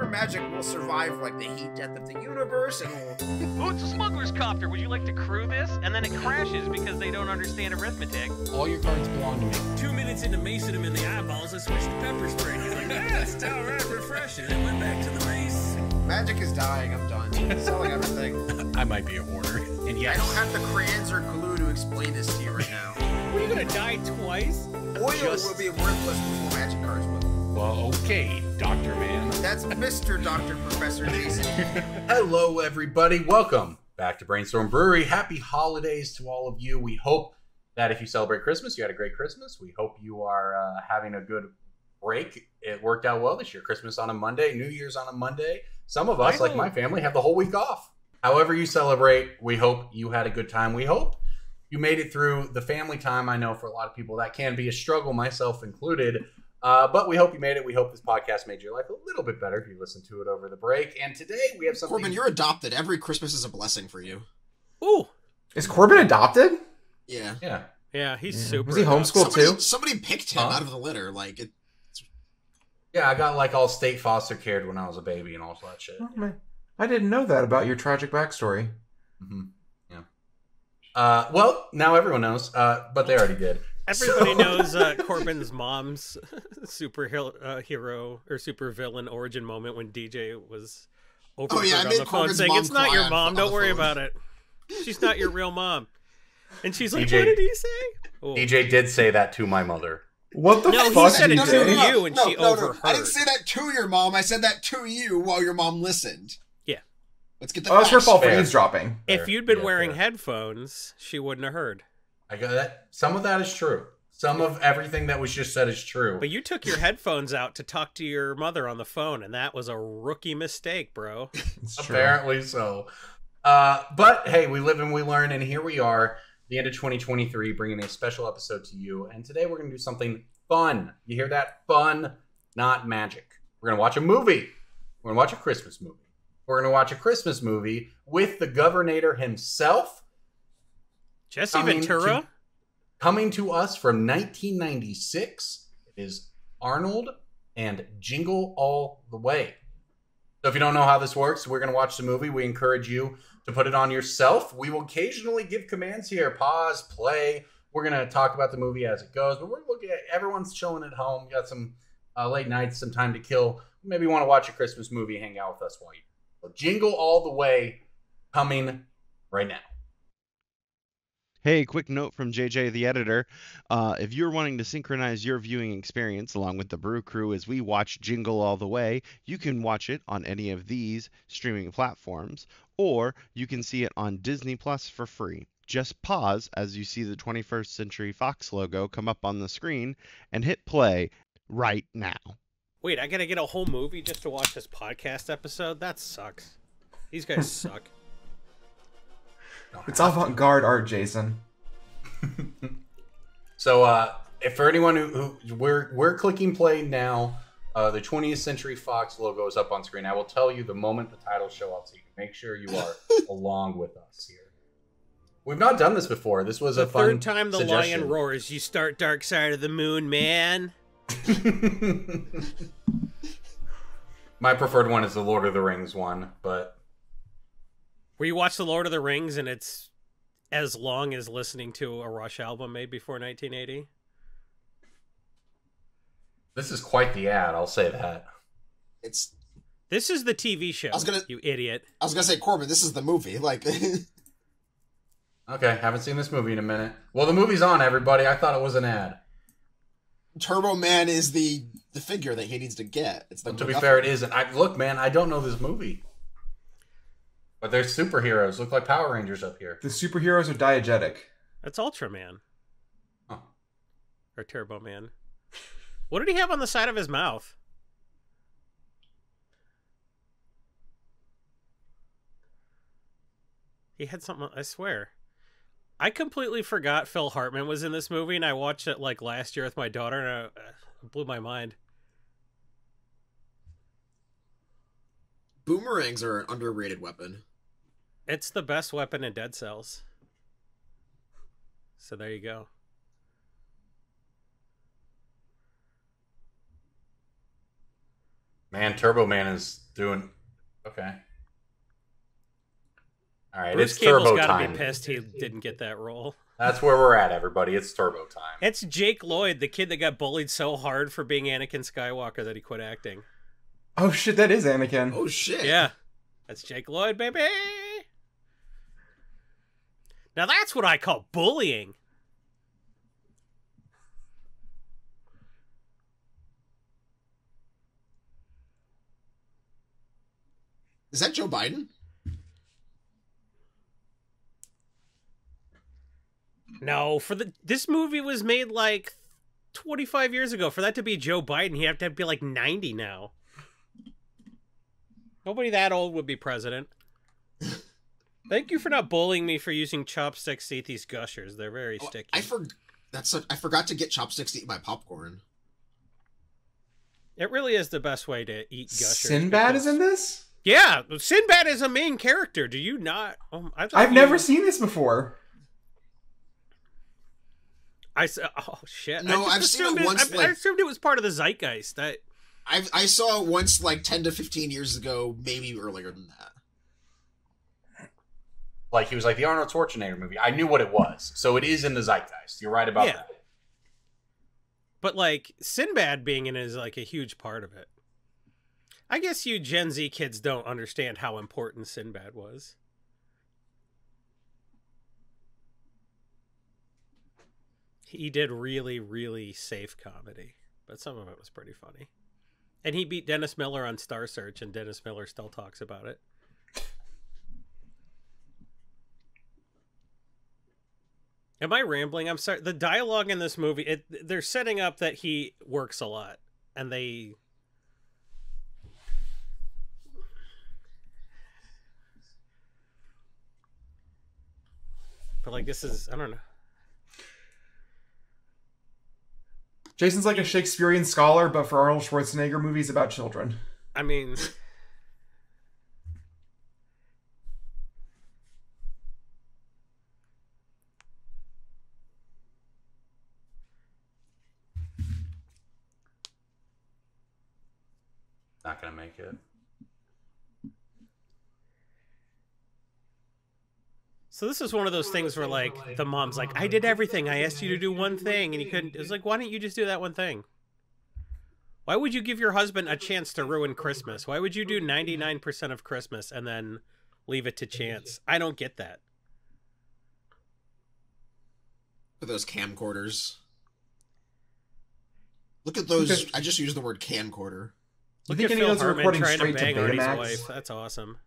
magic will survive like the heat death of the universe and will... Oh, it's a smuggler's copter. Would you like to crew this? And then it crashes because they don't understand arithmetic. All your cards belong to me. 2 minutes into macing him in the eyeballs, I switched to pepper spray. He's like, yeah, it's downright refreshing. And went back to the mace. Magic is dying. I'm done. Selling everything. I might be a hoarder. And yes, I don't have the crayons or glue to explain this to you right now. What, are you gonna die twice? Oil will be worthless before magic cards will. Well, okay, Dr. Man. That's Mr. Dr. Professor Jason. Hello, everybody. Welcome back to Brainstorm Brewery. Happy holidays to all of you. We hope that if you celebrate Christmas, you had a great Christmas. We hope you are having a good break. It worked out well this year. Christmas on a Monday, New Year's on a Monday. Some of us, like my family, have the whole week off. However you celebrate, we hope you had a good time. We hope you made it through the family time. I know for a lot of people that can be a struggle, myself included. But we hope you made it. We hope this podcast made your life a little bit better if you listened to it over the break. And today we have something... Corbin, you're adopted. Every Christmas is a blessing for you. Ooh. Is Corbin adopted? Yeah. Yeah. Yeah, he's super. Was he homeschooled too? Somebody picked him out of the litter. Like it. Yeah, I got like all state foster cared when I was a baby and all that shit. Oh, man. I didn't know that about your tragic backstory. Mm-hmm. Yeah. Well, now everyone knows, but they already did. Everybody knows Corbin's mom's superhero or supervillain origin moment when DJ was overheard on the phone saying, "It's not your mom. Don't worry about it. She's not your real mom." And she's like, DJ, "What did he say?" Oh. DJ did say that to my mother. What the No, fuck? he said it DJ? to you, and she overheard. I didn't say that to your mom. I said that to you while your mom listened. Yeah. Let's get the Oh, it's her facts. fault for Fair. eavesdropping. If you'd been Yeah, wearing fair. headphones, she wouldn't have heard. I got that. Some of that is true. Some of everything that was just said is true. But you took your headphones out to talk to your mother on the phone, and that was a rookie mistake, bro. It's true. Apparently so. But hey, we live and we learn, and here we are, the end of 2023, bringing a special episode to you. And today we're going to do something fun. You hear that? Fun, not magic. We're going to watch a movie. We're going to watch a Christmas movie. We're going to watch a Christmas movie with the Governator himself. Jesse Ventura? Coming to us from 1996 is Arnold and Jingle All the Way. So if you don't know how this works, we're going to watch the movie. We encourage you to put it on yourself. We will occasionally give commands here. Pause, play. We're going to talk about the movie as it goes. But we're looking at everyone's chilling at home. Got some late nights, some time to kill. Maybe you want to watch a Christmas movie, hang out with us while you so Jingle All the Way coming right now. Hey, quick note from JJ, the editor. If you're wanting to synchronize your viewing experience along with the Brew Crew as we watch Jingle All the Way, you can watch it on any of these streaming platforms, or you can see it on Disney Plus for free. Just pause as you see the 21st Century Fox logo come up on the screen and hit play right now. Wait, I gotta get a whole movie just to watch this podcast episode? That sucks. These guys suck. It's avant-garde art, Jason. So, if for anyone who we're clicking play now, the 20th Century Fox logo is up on screen. I will tell you the moment the titles show up, so you can make sure you are along with us here. We've not done this before. This was The a fun third time the suggestion. lion roars, you start Dark Side of the Moon, man. My preferred one is the Lord of the Rings one, but Where you watch The Lord of the Rings and it's as long as listening to a Rush album made before 1980. this is quite the ad. I'll say that. This is the TV show, you idiot. I was gonna say, Corbin, this is the movie. Like, Okay, haven't seen this movie in a minute. Well, the movie's on, everybody. I thought it was an ad. Turbo Man is the figure that he needs to get. It's the To be fair, it isn't. Look, man, I don't know this movie. But they're superheroes. Look like Power Rangers up here. The superheroes are diegetic. That's Ultraman. Oh. Or Turbo Man. What did he have on the side of his mouth? He had something, I swear. I completely forgot Phil Hartman was in this movie, and I watched it like last year with my daughter, and it blew my mind. Boomerangs are an underrated weapon. It's the best weapon in Dead Cells. So there you go. Man, Turbo Man is doing okay. All right, Bruce it's Campbell's Turbo gotta time. be pissed he didn't get that role. That's where we're at, everybody. It's Turbo time. It's Jake Lloyd, the kid that got bullied so hard for being Anakin Skywalker that he quit acting. Oh shit, that is Anakin. Oh shit. Yeah, that's Jake Lloyd, baby. Now that's what I call bullying. Is that Joe Biden? No, this movie was made like 25 years ago. For that to be Joe Biden, he'd have to be like 90 now. Nobody that old would be president. Thank you for not bullying me for using chopsticks to eat these gushers. They're very sticky. I forgot to get chopsticks to eat my popcorn. It really is the best way to eat gushers. Sinbad is in this? Yeah, Sinbad is a main character. Do you not? I've never seen this before. Oh shit! No, I've seen it once. I assumed it was part of the zeitgeist. I saw it once, like 10 to 15 years ago, maybe earlier than that. Like he was like the Arnold Schwarzenegger movie. I knew what it was, so it is in the zeitgeist. You're right about that. But like Sinbad being in it is like a huge part of it. I guess you Gen Z kids don't understand how important Sinbad was. He did really, really safe comedy, but some of it was pretty funny. And he beat Dennis Miller on Star Search, and Dennis Miller still talks about it. Am I rambling? I'm sorry. The dialogue in this movie, they're setting up that he works a lot, and they... But like, this is, I don't know. Jason's like a Shakespearean scholar, but for Arnold Schwarzenegger movies about children. I mean... Not gonna make it. So this is one of those things where, like, the mom's like, I did everything. I asked you to do one thing, and you couldn't. It was like, why don't you just do that one thing? Why would you give your husband a chance to ruin Christmas? Why would you do 99% of Christmas and then leave it to chance? I don't get that. For those camcorders. Look at those. I just used the word camcorder. Look at Phil Hartman trying to bang Artie's wife. That's awesome.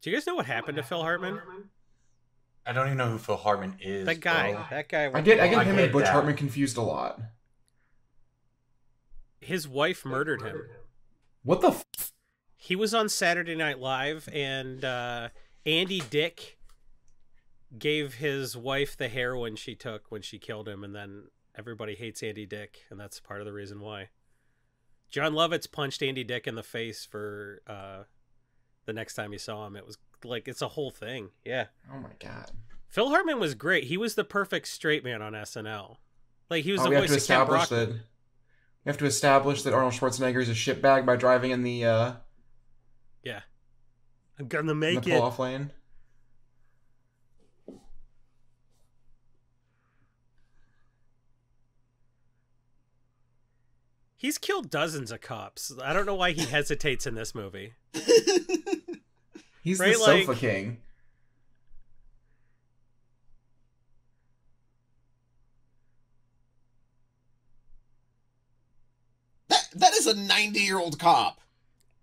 Do you guys know what happened to Phil Hartman? I don't even know who Phil Hartman is. That guy. Bro. That guy. I get him and Butch Hartman confused a lot. His wife murdered him. What the? He was on Saturday Night Live, and Andy Dick gave his wife the heroin she took when she killed him, and then everybody hates Andy Dick, and that's part of the reason why. John Lovitz punched Andy Dick in the face for the next time he saw him. It was like, it's a whole thing. Yeah. Oh my god. Phil Hartman was great. He was the perfect straight man on SNL. Like, he was the we have voice to of Ken establish Brockman. that. We have to establish that Arnold Schwarzenegger is a shitbag by driving in the Yeah. I'm gonna make it. pull-off lane. He's killed dozens of cops. I don't know why he hesitates in this movie. He's Right, the sofa like- king. That is a 90-year-old cop.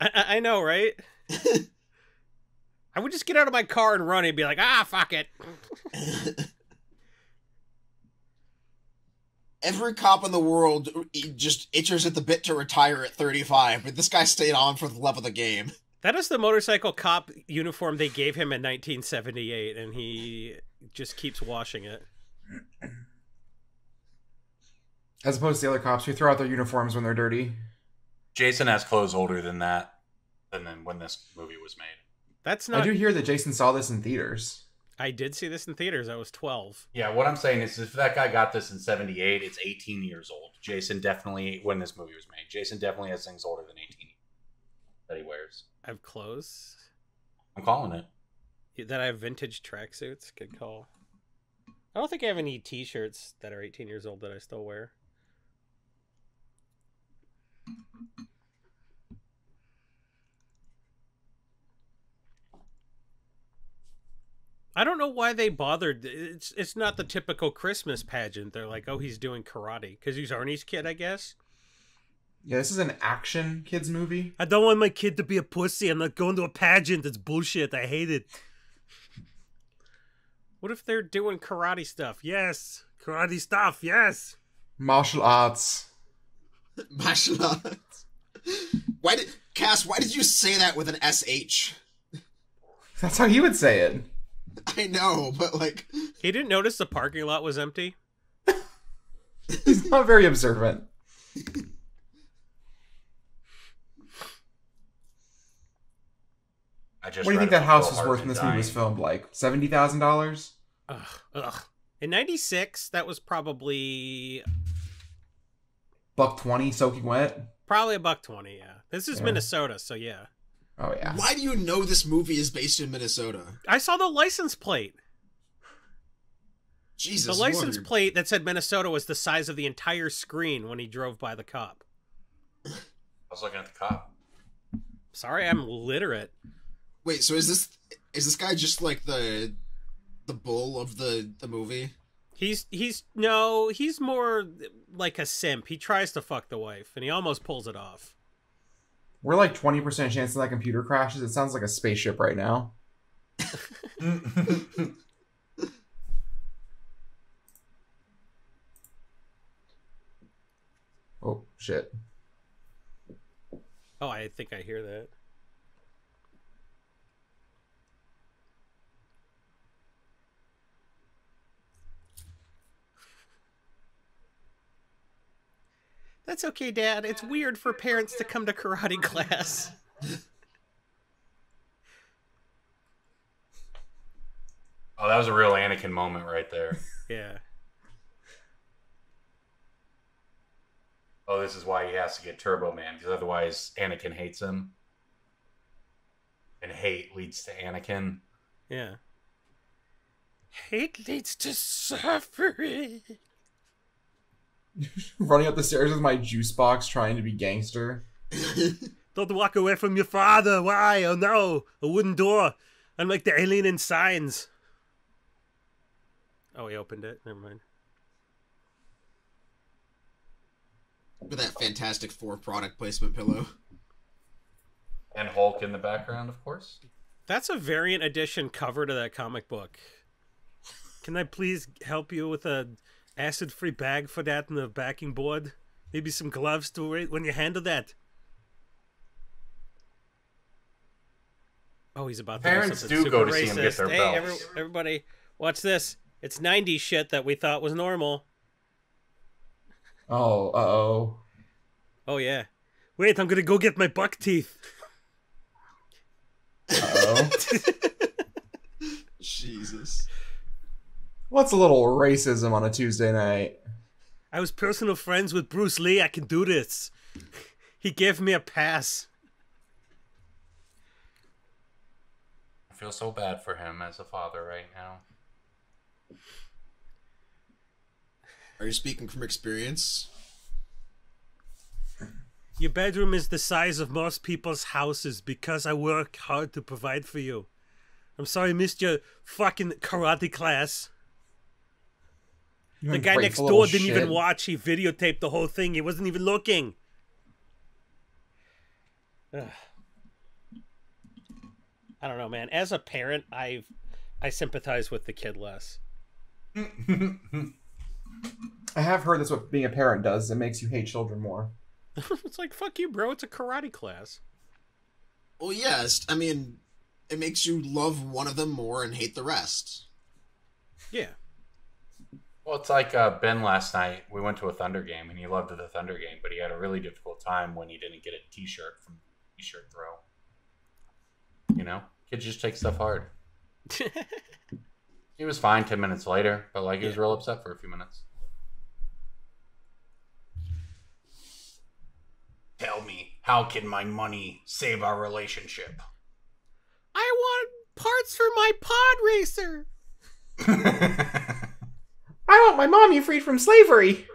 I know, right? I would just get out of my car and run and be like, fuck it. Every cop in the world just itches at the bit to retire at 35, but this guy stayed on for the love of the game. That is the motorcycle cop uniform they gave him in 1978, and he just keeps washing it. As opposed to the other cops who throw out their uniforms when they're dirty. Jason has clothes older than that, than when this movie was made. That's not... I do hear that Jason saw this in theaters. I did see this in theaters. I was 12. Yeah, what I'm saying is if that guy got this in 78, it's 18 years old. Jason definitely, when this movie was made, Jason definitely has things older than 18 that he wears. I have clothes. I'm calling it. That I have vintage tracksuits. Good call. I don't think I have any t-shirts that are 18 years old that I still wear. I don't know why they bothered. It's not the typical Christmas pageant. They're like, oh, he's doing karate because he's Arnie's kid, I guess. Yeah, this is an action kids movie. I don't want my kid to be a pussy. I'm not going to a pageant. It's bullshit. I hate it. What if they're doing karate stuff? Yes. Karate stuff. Yes. Martial arts. Martial arts. Cass, why did you say that with an SH? That's how he would say it. I know, but like... He didn't notice the parking lot was empty? He's not very observant. I just What do you read think that about house Pearl was Harbor worth when this movie was dying. filmed? Like $70,000? Ugh. In 96, that was probably $1.20 soaking wet? $1.20, yeah. This is Yeah. Minnesota, so yeah. Oh, yeah. Why do you know this movie is based in Minnesota? I saw the license plate. Jesus. The license Lord. plate that said Minnesota was the size of the entire screen when he drove by the cop. I was looking at the cop. Sorry, I'm literate. Wait, so is this guy just like the bull of the movie? He's more like a simp. He tries to fuck the wife, and he almost pulls it off. We're like 20% chance that computer crashes. It sounds like a spaceship right now. Oh, shit. Oh, I think I hear that. That's okay, Dad. It's weird for parents to come to karate class. Oh, that was a real Anakin moment right there. Yeah. Oh, this is why he has to get Turbo Man, because otherwise Anakin hates him. And hate leads to Anakin. Yeah. Hate leads to suffering. Running up the stairs with my juice box trying to be gangster. Don't walk away from your father. Why? Oh no. A wooden door. Unlike the alien in Signs. Oh, he opened it. Never mind. Look at that Fantastic Four product placement pillow. And Hulk in the background, of course. That's a variant edition cover to that comic book. Can I please help you with a acid-free bag for that and the backing board? Maybe some gloves to wear when you handle that. Oh, he's about to Parents something do super go to see racist. him get their Hey, belts. everybody, watch this. It's 90s shit that we thought was normal. Oh, uh-oh. Oh, yeah. Wait, I'm gonna go get my buck teeth. Uh-oh. Jesus. What's a little racism on a Tuesday night? I was personal friends with Bruce Lee. I can do this. He gave me a pass. I feel so bad for him as a father right now. Are you speaking from experience? Your bedroom is the size of most people's houses because I work hard to provide for you. I'm sorry I missed your fucking karate class. You The guy next ungrateful door little didn't even shit. watch. He videotaped the whole thing. He wasn't even looking. Ugh. I don't know, man. As a parent, I sympathize with the kid less. I have heard that's what being a parent does. It makes you hate children more. It's like, fuck you, bro. It's a karate class. Well, yes. I mean, it makes you love one of them more and hate the rest. Yeah. Well, it's like Ben last night. We went to a Thunder game, and he loved the Thunder game, but he had a really difficult time when he didn't get a T-shirt from the T-shirt throw. You know? Kids just take stuff hard. He was fine 10 minutes later, but like he was real upset for a few minutes. Tell me, how can my money save our relationship? I want parts for my pod racer. I want my mommy freed from slavery.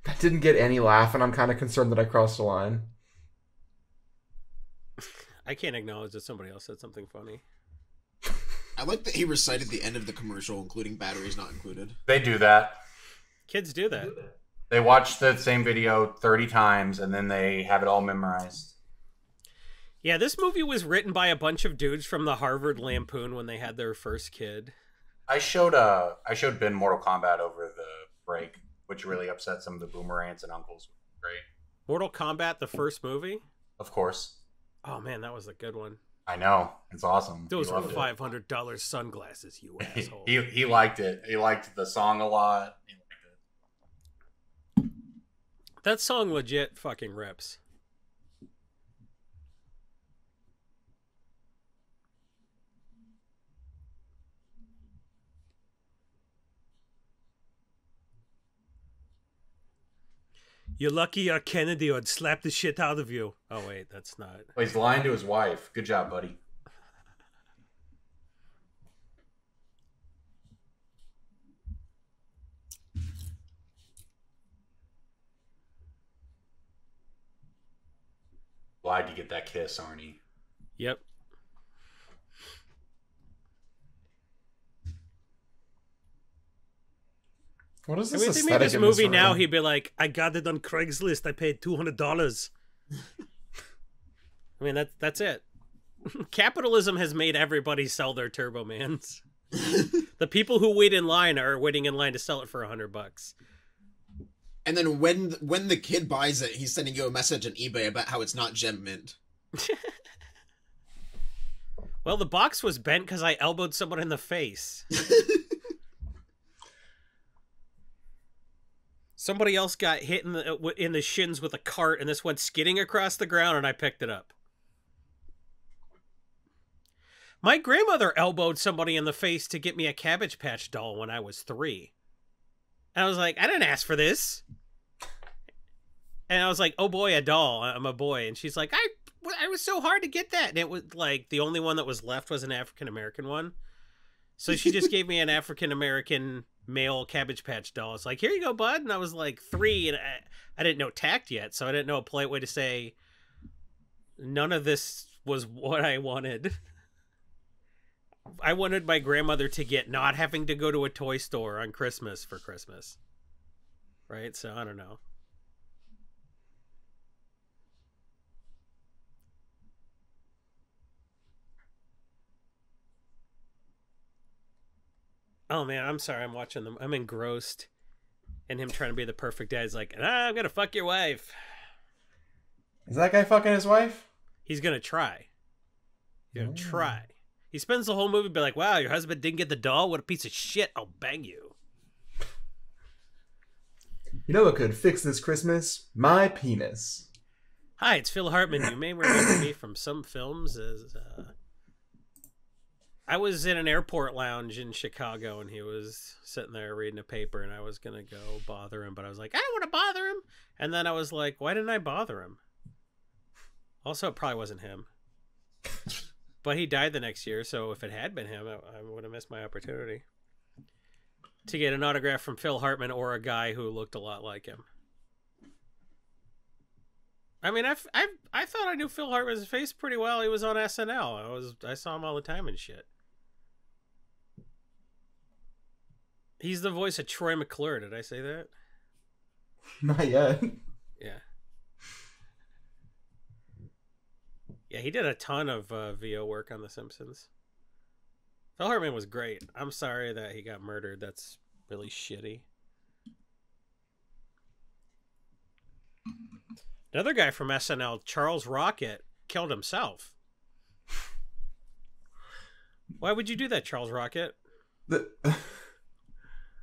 That didn't get any laugh, and I'm kind of concerned that I crossed the line. I can't acknowledge that somebody else said something funny. I like that he recited the end of the commercial, including batteries not included. They do that. Kids do that. They watch the same video 30 times, and then they have it all memorized. Yeah, this movie was written by a bunch of dudes from the Harvard Lampoon when they had their first kid. I showed Ben Mortal Kombat over the break, which really upset some of the boomer aunts and uncles. Great. Mortal Kombat, the first movie? Of course. Oh man, that was a good one. I know. It's awesome. Those were $500 sunglasses, you asshole. He liked it. He liked the song a lot. He liked it. That song legit fucking rips. You're lucky you're Kennedy or I'd slap the shit out of you. Oh, wait, that's not. Oh, he's lying to his wife. Good job, buddy. Lied to get that kiss, Arnie. Yep. What is I this mean, if they made aesthetic this in movie room? now, he'd be like, I got it on Craigslist. I paid $200. I mean, that's it. Capitalism has made everybody sell their Turbo Mans. The people who wait in line are waiting in line to sell it for $100. And then when the kid buys it, he's sending you a message on eBay about how it's not gem mint. Well, the box was bent because I elbowed someone in the face. Somebody else got hit in the shins with a cart, and this went skidding across the ground, and I picked it up. My grandmother elbowed somebody in the face to get me a Cabbage Patch doll when I was 3. And I was like, I didn't ask for this. And I was like, oh boy, a doll. I'm a boy. And she's like, I was so hard to get that. And it was like, the only one that was left was an African-American one. So she just gave me an African-American male Cabbage Patch doll. It's like, here you go, bud. And I was like 3, and I didn't know tact yet, so I didn't know a polite way to say, none of this was what I wanted. I wanted my grandmother to get not having to go to a toy store on Christmas for Christmas. Right? So, I don't know. Oh man, I'm sorry. I'm watching them. I'm engrossed in him trying to be the perfect dad. He's like, I'm gonna fuck your wife. Is that guy fucking his wife? He's gonna try. He's gonna try. He spends the whole movie be like, wow, your husband didn't get the doll? What a piece of shit. I'll bang you. You know what could fix this Christmas? My penis. Hi, it's Phil Hartman. You may remember me from some films as... I was in an airport lounge in Chicago, and he was sitting there reading a paper, and I was going to go bother him, but I was like, I don't want to bother him. And then I was like, why didn't I bother him? Also, it probably wasn't him. But he died the next year, so if it had been him, I would have missed my opportunity to get an autograph from Phil Hartman or a guy who looked a lot like him. I mean, I thought I knew Phil Hartman's face pretty well. He was on SNL. I saw him all the time and shit. He's the voice of Troy McClure. Did I say that? Not yet. Yeah. Yeah, he did a ton of VO work on The Simpsons. Phil Hartman was great. I'm sorry that he got murdered. That's really shitty. Another guy from SNL, Charles Rocket, killed himself. Why would you do that, Charles Rocket?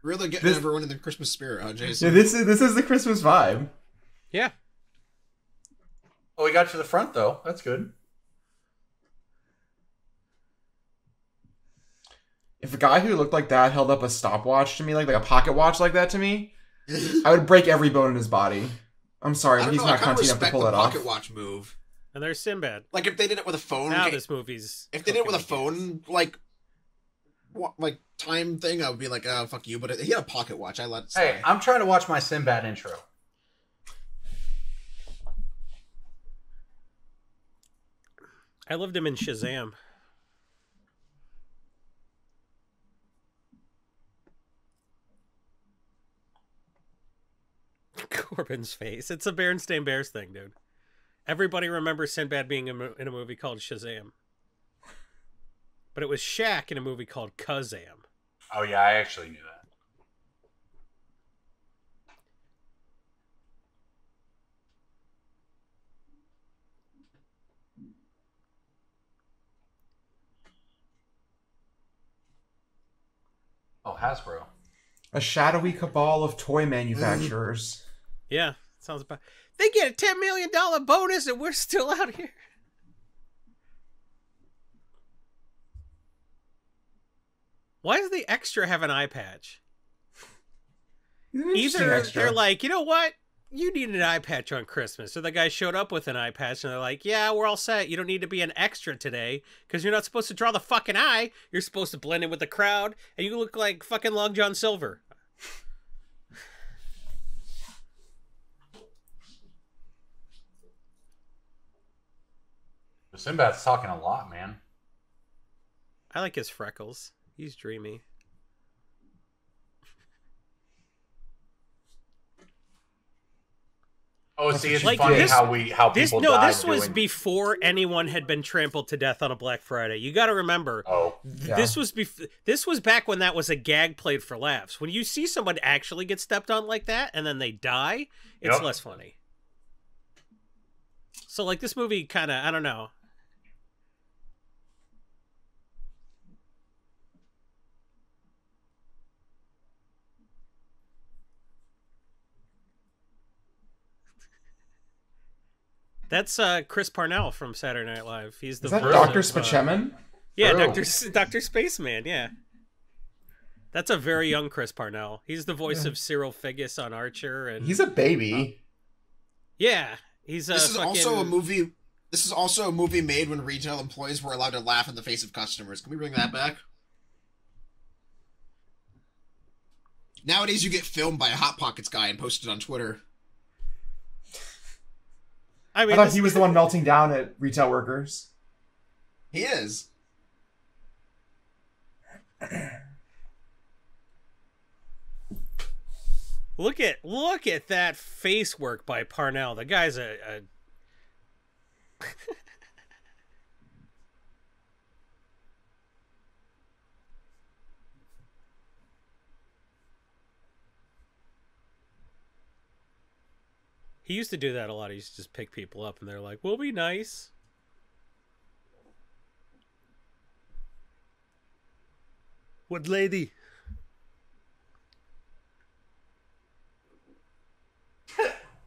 Really getting everyone in the Christmas spirit, huh, Jason? Yeah, this is the Christmas vibe. Yeah. Oh, we got to the front, though. That's good. That's good. This is the Christmas vibe. Yeah. Oh, we got to the front, though. That's good. Oh, we got to the front, though. That's good. Oh, we got to the front, though. That's good. Oh, we got to the front, though. That's good. Oh, we got to the front, though. That's good. If a guy who looked like that held up a stopwatch to me, like a pocket watch like that to me, I would break every bone in his body. I'm sorry, but he's not cunty enough to pull that off. Pocket watch move. And there's Sinbad. Like if they did it with a phone. Now this movie's. If they did it with a phone, like time thing, I would be like, oh, fuck you. But he had a pocket watch. I let it slide. Hey, I'm trying to watch my Sinbad intro. I loved him in Shazam. Corbin's face. It's a Berenstain Bears thing, dude. Everybody remembers Sinbad being in a movie called Shazam. But it was Shaq in a movie called Kazam. Oh, yeah, I actually knew that. Oh, Hasbro. A shadowy cabal of toy manufacturers. Yeah, sounds about. They get a $10 million bonus and we're still out here. Why does the extra have an eye patch? Either they're like, you know what? You need an eye patch on Christmas. So the guy showed up with an eye patch and they're like, yeah, we're all set. You don't need to be an extra today because you're not supposed to draw the fucking eye. You're supposed to blend in with the crowd and you look like fucking Long John Silver. Sinbad's talking a lot, man. I like his freckles. He's dreamy. Oh, see, it's like funny this, how people die. This was before anyone had been trampled to death on a Black Friday. You got to remember. Oh, yeah. This was back when that was a gag played for laughs. When you see someone actually get stepped on like that and then they die, it's less funny. So, like, this movie kind of, I don't know. That's Chris Parnell from Saturday Night Live. He's the Is that voice Dr. of, Spaceman? yeah, Oh. Dr. Spaceman, yeah. That's a very young Chris Parnell. He's the voice of Cyril Figgis on Archer, and He's a baby. yeah, he's This is also a movie. This is also a movie made when retail employees were allowed to laugh in the face of customers. Can we bring that back? Nowadays, you get filmed by a Hot Pockets guy and posted on Twitter. I mean, I thought he was the one melting down at retail workers. He is. Look at that face work by Parnell. The guy's a He used to do that a lot. He used to just pick people up and they're like, "We'll be nice." What lady?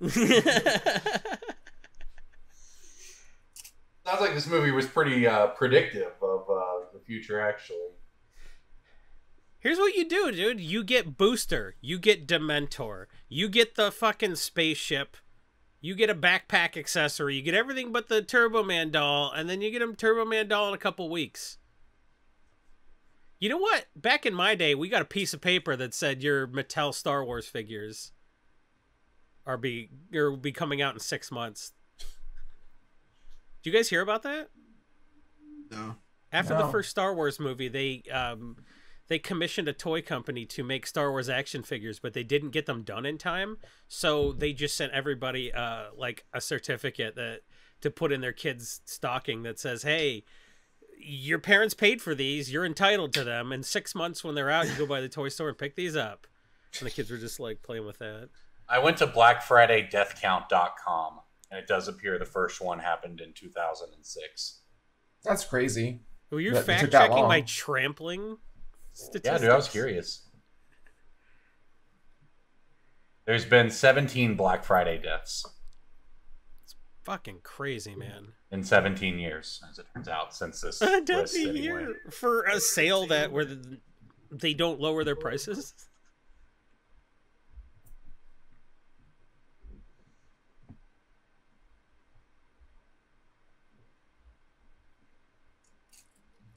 Sounds like this movie was pretty predictive of the future, actually. Here's what you do, dude. You get Booster. You get Dementor. You get the fucking spaceship. You get a backpack accessory. You get everything but the Turbo Man doll. And then you get a Turbo Man doll in a couple weeks. You know what? Back in my day, we got a piece of paper that said your Mattel Star Wars figures will be coming out in 6 months. Did you guys hear about that? No. After the first Star Wars movie, they commissioned a toy company to make Star Wars action figures, but they didn't get them done in time. So they just sent everybody like a certificate to put in their kid's stocking that says, "Hey, your parents paid for these. You're entitled to them. In 6 months when they're out, you go by the toy store and pick these up." And the kids were just like playing with that. I went to BlackFridayDeathCount.com, and it does appear the first one happened in 2006. That's crazy. Well, you're That- it took fact that checking long. my trampling statistics. Yeah, dude, I was curious. There's been 17 Black Friday deaths Fucking crazy, man. in 17 years, as it turns out, since this Death list a anyway. year for a sale that where they don't lower their prices?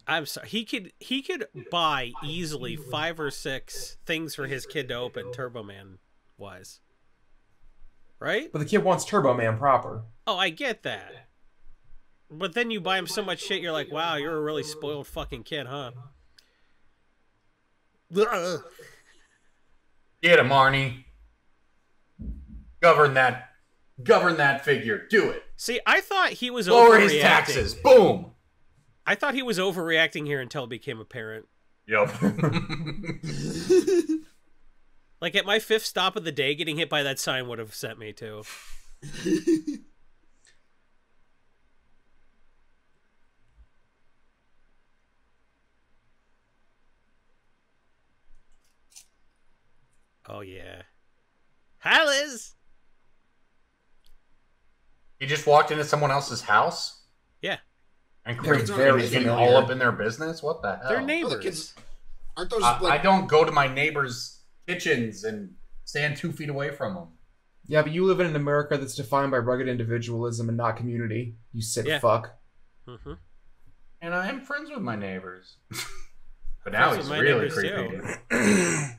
I'm sorry. He could buy easily 5 or 6 things for his kid to open, Turbo Man wise. Right? But the kid wants Turbo Man proper. Oh, I get that. But then you buy him so much shit, you're like, wow, you're a really spoiled fucking kid, huh? Get him, Arnie. Govern that figure. Do it. See, I thought he was Lower overreacting. his taxes. Boom. I thought he was overreacting here until it became apparent. Yep. Like at my 5th stop of the day, getting hit by that sign would have sent me too. Oh yeah. Hi, Liz. He just walked into someone else's house Yeah, and They're created very getting familiar. all up in their business. What the hell? they're Oh, neighbors. the kids aren't those I like don't go to my neighbors' kitchens and stand 2 feet away from them. Yeah, but you live in an America that's defined by rugged individualism and not community. You sick Yeah. fuck. Mm-hmm. And I am friends with my neighbors. But now Friends he's with my really neighbors, creepy.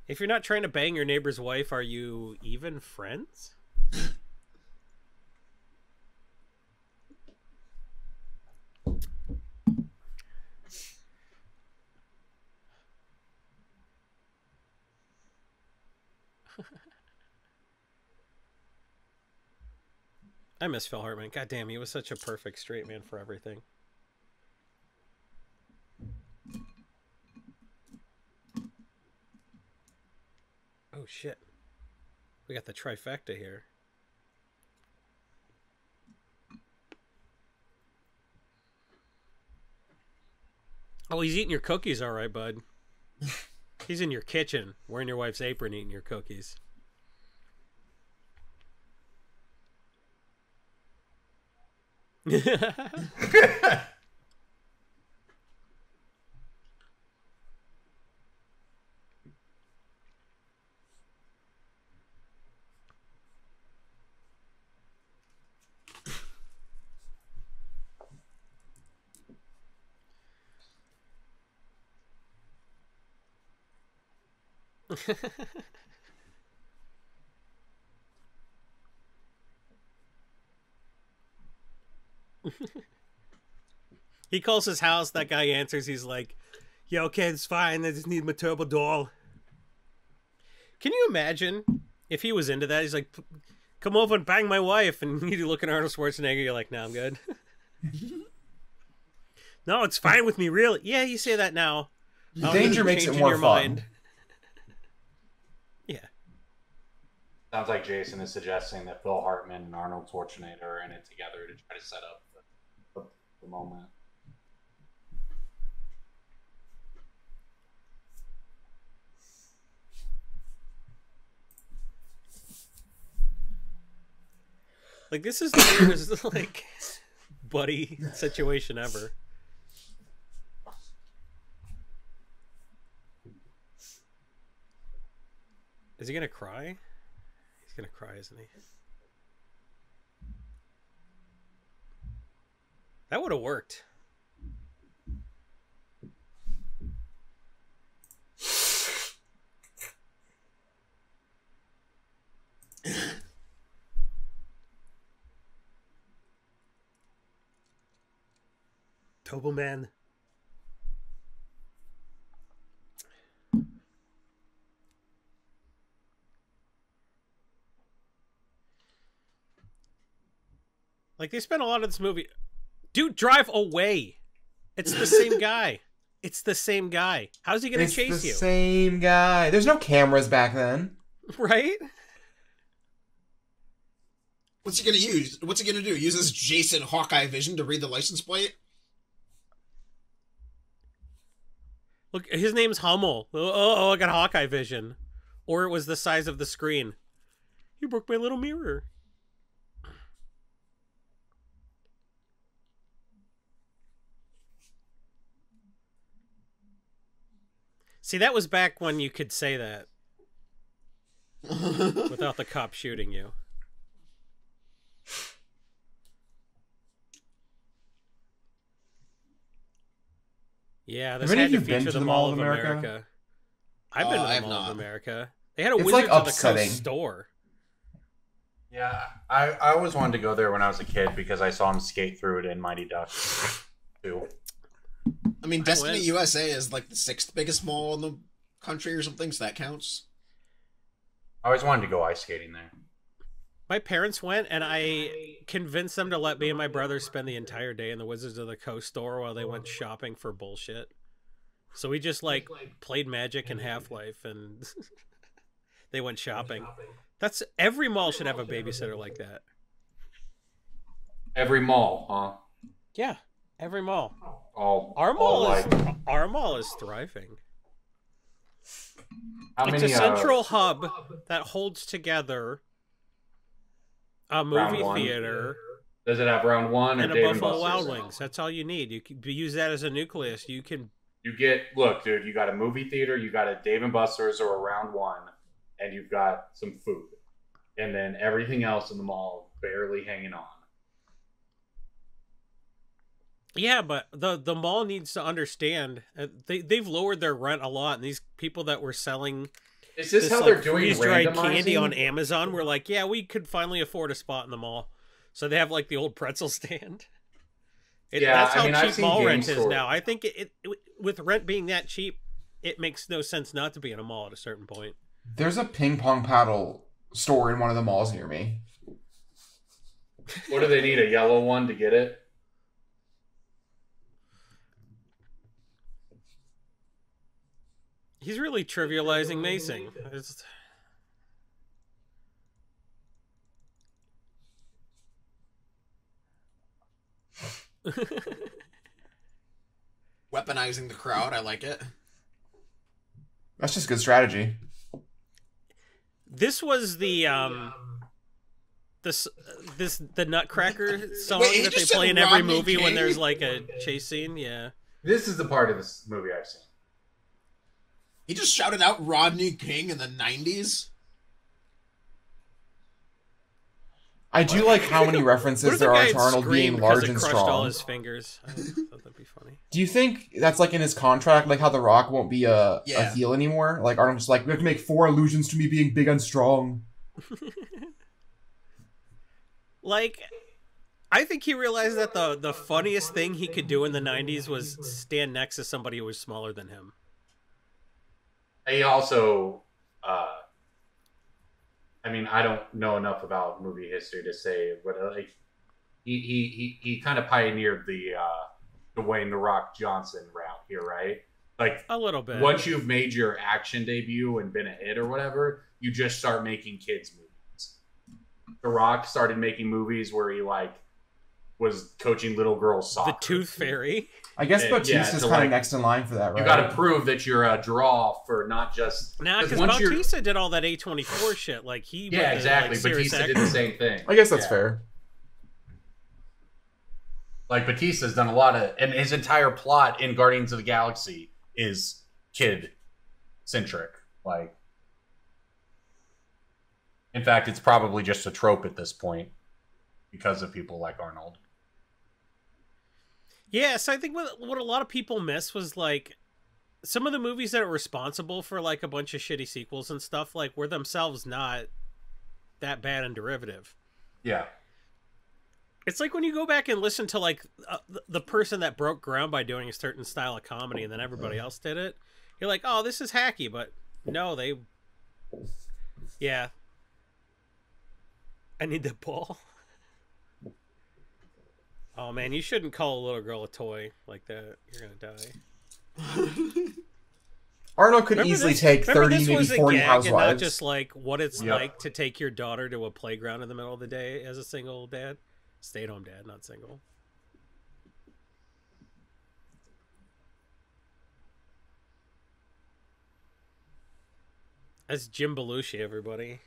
If you're not trying to bang your neighbor's wife, are you even friends? I miss Phil Hartman. God damn, he was such a perfect straight man for everything. Oh shit. We got the trifecta here. Oh, he's eating your cookies all right, bud. He's in your kitchen, wearing your wife's apron, eating your cookies. He calls his house. That guy answers. He's like, "Yeah, okay, it's fine. I just need my turbo doll." Can you imagine if he was into that? He's like, "Come over and bang my wife," and you look at Arnold Schwarzenegger. You're like, "No, I'm good." No, it's fine with me, really. Yeah, you say that now. Danger makes it Changing more your fun. mind. Yeah. Sounds like Jason is suggesting that Phil Hartman and Arnold Schwarzenegger are in it together to try to set up the moment. Like, this is the weirdest, like, buddy situation ever. Is he gonna cry? He's gonna cry, isn't he? That would have worked. Turbo Man. Like, they spent a lot of this movie. Dude, drive away. It's the same guy. It's the same guy. How's he gonna It's chase the you? same guy. There's no cameras back then. Right? what's he gonna use? What's he gonna do? Use his Jason Hawkeye vision to read the license plate? Look, his name's Hummel. Oh, I got Hawkeye vision. Or it was the size of the screen. You broke my little mirror. See, that was back when you could say that without the cop shooting you. Yeah, this Have any had of to you been feature to the Mall of America. I've been to I the have Mall of not. America. They had a It's, Wizards like, of the upsetting. Coast store. Yeah, I always wanted to go there when I was a kid because I saw him skate through it in Mighty Ducks 2. I mean, Destiny went. USA is like the 6th biggest mall in the country or something, so that counts. I always wanted to go ice skating there. My parents went, and I convinced them to let me and my brother spend the entire day in the Wizards of the Coast store while they went shopping for bullshit. So we just, like, played Magic and Half-Life, and they went shopping. That's every mall should have a babysitter like that. Every mall, huh? Yeah, every mall. Our Our mall is thriving. How It's many, a central hub that holds together a movie Round one. theater Does it have round one or and a Dave and Buffalo Buster's? Wild Wings. That's all you need. You can use that as a nucleus. You can. Look, dude, you got a movie theater, you got a Dave and Buster's or a round one, and you've got some food. And then everything else in the mall barely hanging on. Yeah, but the mall needs to understand they've lowered their rent a lot, and these people that were selling Is this how they're doing freeze-dried candy randomizing? on Amazon were like, yeah, we could finally afford a spot in the mall, so they have like the old pretzel stand. Yeah, That's how I mean, I've cheap seen mall game rent is store- now. I think it with rent being that cheap, it makes no sense not to be in a mall at a certain point. There's a ping pong paddle store in one of the malls near me. What do they need? A yellow one to get it? He's really trivializing macing. It's- Weaponizing the crowd, I like it. That's just good strategy. This was the the Nutcracker song Wait, he that they just play said in every Rodney movie when King? there's like a chase scene. Yeah. This is the part of this movie I've seen. He just shouted out Rodney King in the 90s. I do like how many What references if there the are guy to Arnold screamed being because large it and crushed all strong. his fingers? I thought that'd be funny. Do you think that's like in his contract, like how The Rock won't be a Yeah. heel anymore? Like Arnold's just like, we have to make 4 allusions to me being big and strong. Like, I think he realized that the funniest thing he could do in the 90s was stand next to somebody who was smaller than him. He also, I mean, I don't know enough about movie history to say, but like, he kind of pioneered the Dwayne "The Rock" Johnson route here, right? Like, A little bit. once you've made your action debut and been a hit or whatever, you just start making kids movies. The Rock started making movies where he like was coaching little girls soccer. The Tooth Fairy. I guess Yeah, Batista's to, kind of like, next in line for that, right? You got to prove that you're a draw for not just Nah, because once you're- Bautista did all that A24 shit. Like, he went Yeah, to, exactly. like, serious Batista did acting. the same thing. I guess that's Yeah. fair. Like, Batista's done a lot of, and his entire plot in Guardians of the Galaxy is kid centric. Like, in fact, it's probably just a trope at this point because of people like Arnold. Yeah, so I think what a lot of people miss was, like, some of the movies that are responsible for, like, a bunch of shitty sequels and stuff, like, were themselves not that bad and derivative. Yeah. It's like when you go back and listen to, like, the person that broke ground by doing a certain style of comedy and then everybody else did it, you're like, oh, this is hacky, but no, they... Yeah. I need the ball. Oh, man, you shouldn't call a little girl a toy like that. You're gonna die. Arnold could Remember easily this- take remember 30, this maybe was a 40 gag housewives. and not just like what it's Yep. like to take your daughter to a playground in the middle of the day as a single dad, stay-at-home dad, not single. That's Jim Belushi, everybody.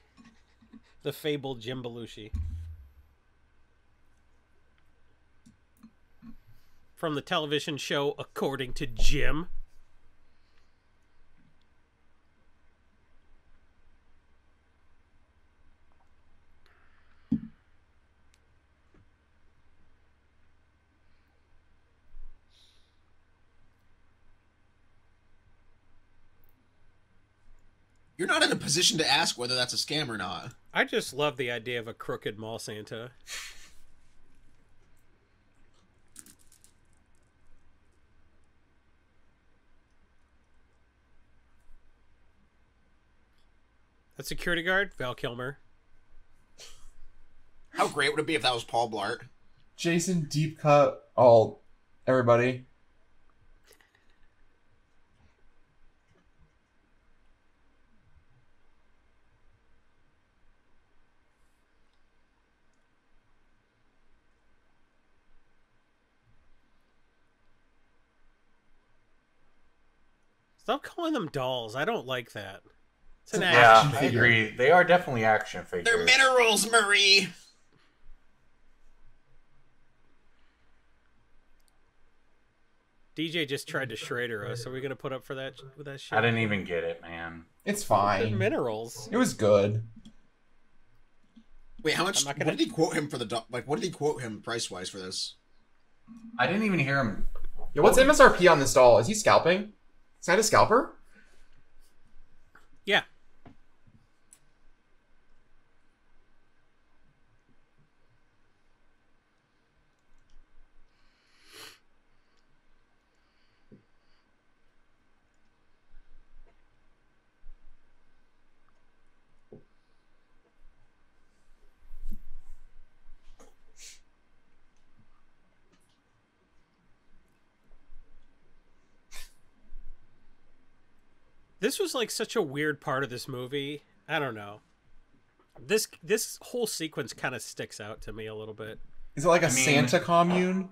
The fabled Jim Belushi. From the television show According to Jim. You're not in a position to ask whether that's a scam or not. I just love the idea of a crooked mall Santa. That security guard, Val Kilmer. How great would it be if that was Paul Blart? Jason, deep cut, all everybody. Stop calling them dolls. I don't like that. It's an Yeah, action I figure. agree. They are definitely action figures. They're minerals, Murray! DJ just tried to Schrader us. Are we gonna put up for that with that shit? I didn't even get it, man. It's They're fine. minerals. It was good. Wait, how much? I'm not gonna- What did he quote him for the like? What did he quote him price wise for this? I didn't even hear him. Yo, what's MSRP on this doll? Is he scalping? Is that a scalper? Yeah. This was like such a weird part of this movie. I don't know. This whole sequence kind of sticks out to me a little bit. Is it like a I mean- Santa commune?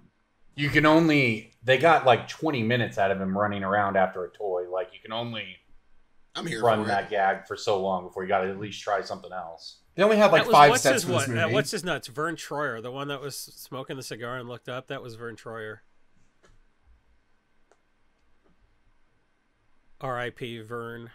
You can only. They got like 20 minutes out of him running around after a toy. Like, you can only I'm here run for that it. gag for so long before you got to at least try something else. They only had like That was- 5 what's sets his for this what- movie. what's his nuts? Vern Troyer, the one that was smoking the cigar and looked up. That was Vern Troyer. R.I.P. Vern.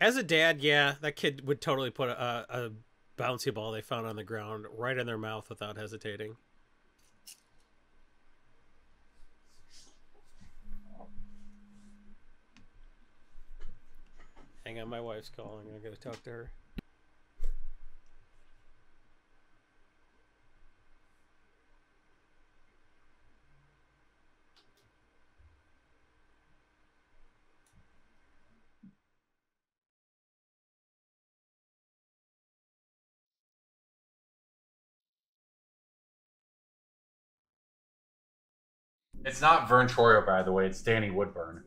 As a dad, yeah, that kid would totally put a bouncy ball they found on the ground right in their mouth without hesitating. Hang on, my wife's calling. I gotta talk to her. It's not Vern Troyer, by the way. It's Danny Woodburn.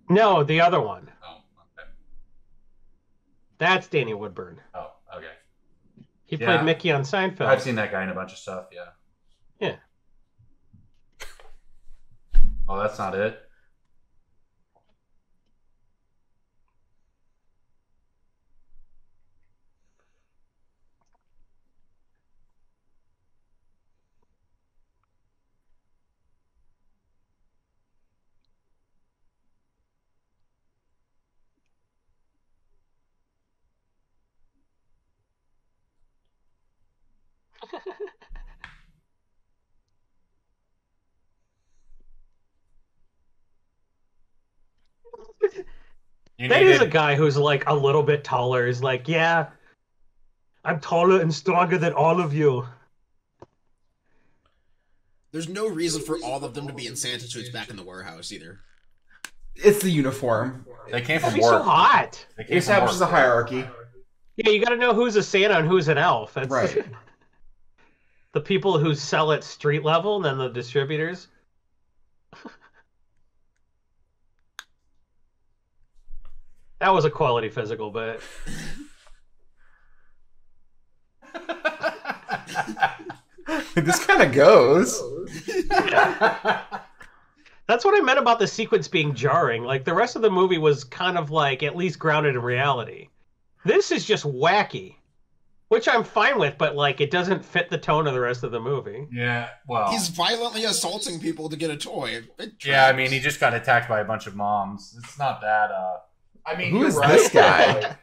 No, the other one. Oh, okay. That's Danny Woodburn. Oh, okay. He Yeah. played Mickey on Seinfeld. I've seen that guy in a bunch of stuff, yeah. Yeah. Oh, that's not it? You That is a needed- guy who's like a little bit taller. Is like, yeah, I'm taller and stronger than all of you. There's no reason for all of them to be in Santa suits back in the warehouse either. It's the uniform. They came That'd from be so work. hot. They It came from establishes a work. hierarchy. Yeah, you got to know who's a Santa and who's an elf. That's Right. the people who sell at street level, and then the distributors. That was a quality physical, but This kind of goes. that's what I meant about the sequence being jarring. Like, the rest of the movie was kind of like at least grounded in reality. This is just wacky. Which I'm fine with, but like it doesn't fit the tone of the rest of the movie. Yeah, well, He's violently assaulting people to get a toy. yeah. I mean, he just got attacked by a bunch of moms. It's not that. I mean, Who you're is right. this guy? Like,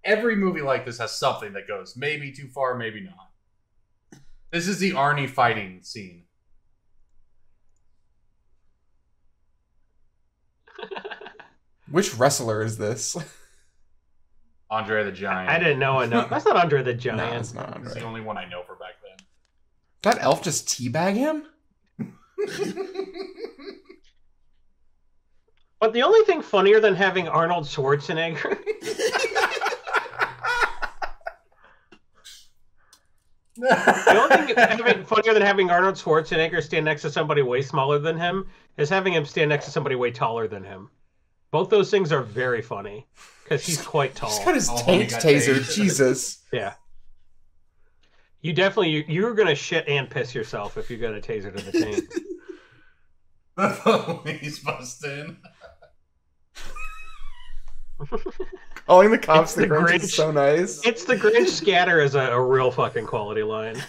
every movie like this has something that goes maybe too far, maybe not. This is the Arnie fighting scene. Which wrestler is this? Andre the Giant. I didn't know enough. That's not Andre the Giant. No, it's not It's Andre. the only one I know for back then. That elf just teabag him? But the only thing funnier than having Arnold Schwarzenegger the only thing funnier than having Arnold Schwarzenegger stand next to somebody way smaller than him is having him stand next to somebody way taller than him. Both those things are very funny because he's quite tall. He's got his Oh, taint he got taser. tased. Jesus. Yeah. You definitely you're gonna shit and piss yourself if you got a taser to the taint. The police bust in. Calling the cops It's the the Grinch Grinch. is so nice. It's the Grinch scatter is a real fucking quality line.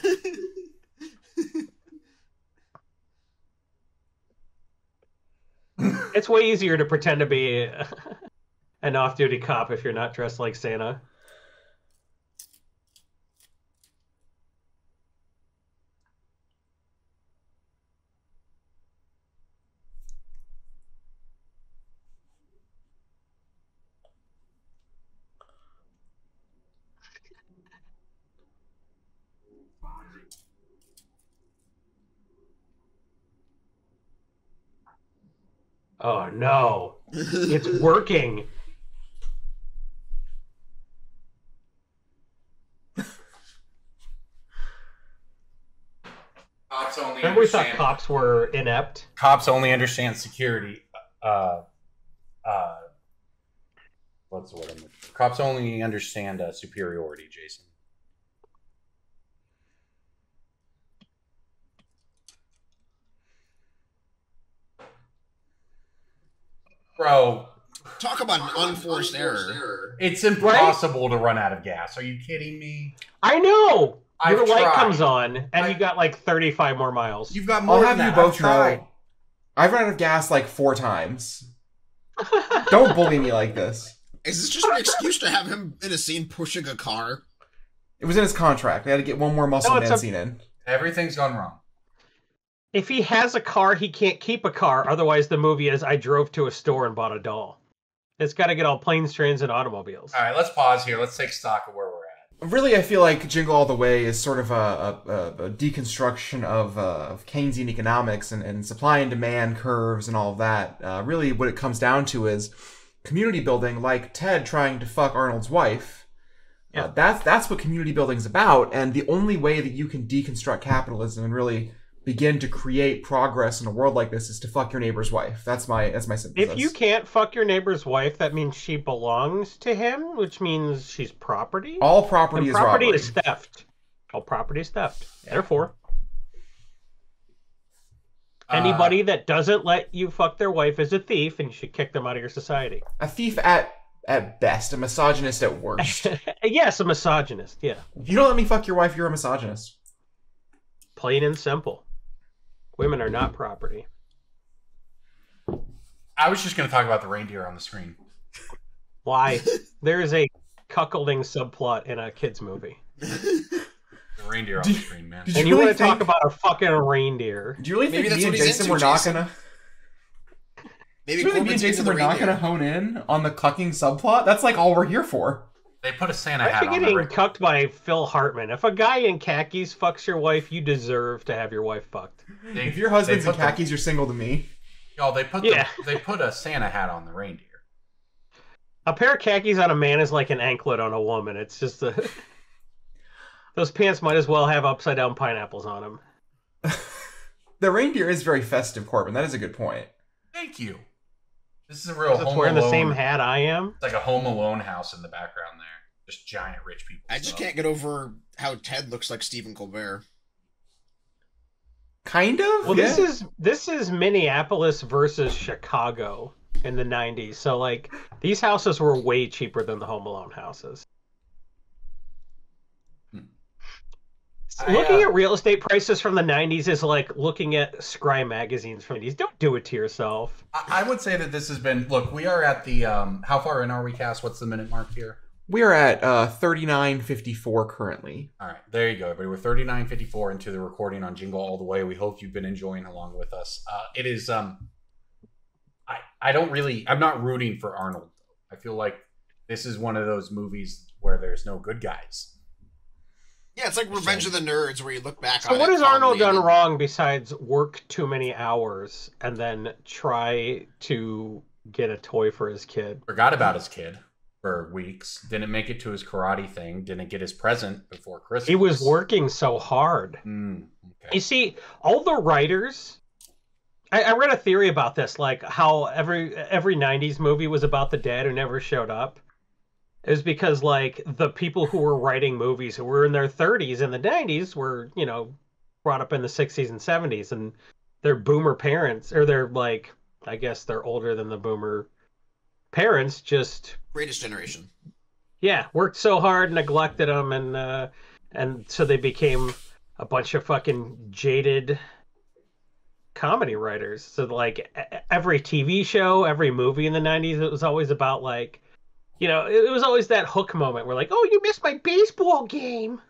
It's way easier to pretend to be an off-duty cop if you're not dressed like Santa. Oh no, it's working. Cops only Remember we thought understand. cops were inept? Cops only understand security. What's the word? Cops only understand superiority, Jason. Bro, Talk about an unforced error. it's impossible to run out of gas. Are you kidding me? I know! Your I've light tried. comes on, and you got like 35 more miles. You've got more I'll than have you that. both I've tried. know. I've run out of gas like 4 times. Don't bully me like this. Is this just an excuse to have him in a scene pushing a car? It was in his contract. They had to get one more muscle No, it's man a- scene in. Everything's gone wrong. If he has a car, he can't keep a car. Otherwise, the movie is I drove to a store and bought a doll. It's got to get all planes, trains, and automobiles. All right, let's pause here. Let's take stock of where we're at. Really, I feel like Jingle All the Way is sort of a deconstruction of Keynesian economics and supply and demand curves and all of that. Really, what it comes down to is community building, like Ted trying to fuck Arnold's wife. Yeah. That's what community building's about, and the only way that you can deconstruct capitalism and really begin to create progress in a world like this is to fuck your neighbor's wife. That's my synthesis. If you can't fuck your neighbor's wife, that means she belongs to him, which means she's property. All property And is property robbery. is theft. All property is theft. Therefore, anybody that doesn't let you fuck their wife is a thief, and you should kick them out of your society. A thief at best, a misogynist at worst. Yes, a misogynist. Yeah, If you don't let me fuck your wife, you're a misogynist. plain and simple. Women are not property. I was just going to talk about the reindeer on the screen. Why? There is a cuckolding subplot in a kids movie, The reindeer on the screen, man. Did and you you really want to talk think- about a fucking reindeer? Do you really Maybe think that's me and what he's Jason into, were not Jason. gonna? Maybe Do you really think me Corbin's and Jason into were the not gonna reindeer. hone in on the cucking subplot? That's like all we're here for. They put a Santa Aren't hat you on the getting reindeer. cucked by Phil Hartman? If a guy in khakis fucks your wife, you deserve to have your wife fucked. If your husband's they in put the- khakis, you're single to me. Y'all, they put Yeah. they put a Santa hat on the reindeer. A pair of khakis on a man is like an anklet on a woman. It's just a... Those pants might as well have upside down pineapples on them. The reindeer is very festive, Corbin. That is a good point. Thank you. This is a real It's Home wearing Alone. the same hat I am. It's like a Home Alone house in the background there. Just giant rich people. I just stuff. can't get over how Ted looks like Stephen Colbert. Kind of. Well, yeah. this is Minneapolis versus Chicago in the 90s. So like these houses were way cheaper than the Home Alone houses. Looking at real estate prices from the 90s is like looking at scry magazines from the 90s. Don't do it to yourself. I would say that this has been. Look, we are at the. How far in are we, Cass? What's the minute mark here? We are at 39:54 currently. All right, there you go, everybody. We're 39:54 into the recording on Jingle All the Way. We hope you've been enjoying along with us. It is. I don't really. I'm not rooting for Arnold. I feel like this is one of those movies where there's no good guys. Yeah, it's like Revenge of the Nerds, where you look back on So it. what has Arnold done and- wrong besides work too many hours and then try to get a toy for his kid? Forgot about his kid for weeks. Didn't make it to his karate thing. Didn't get his present before Christmas. He was working so hard. Okay. You see, all the writers. I read a theory about this, like how every 90s movie was about the dad who never showed up. It was because, like, the people who were writing movies who were in their 30s in the 90s were, you know, brought up in the 60s and 70s, and their boomer parents, or they're like, I guess they're older than the boomer parents, just Greatest Generation. yeah, worked so hard, neglected them, and so they became a bunch of fucking jaded comedy writers. So like every TV show, every movie in the 90s, it was always about like, you know, it was always that hook moment where like, oh, you missed my baseball game.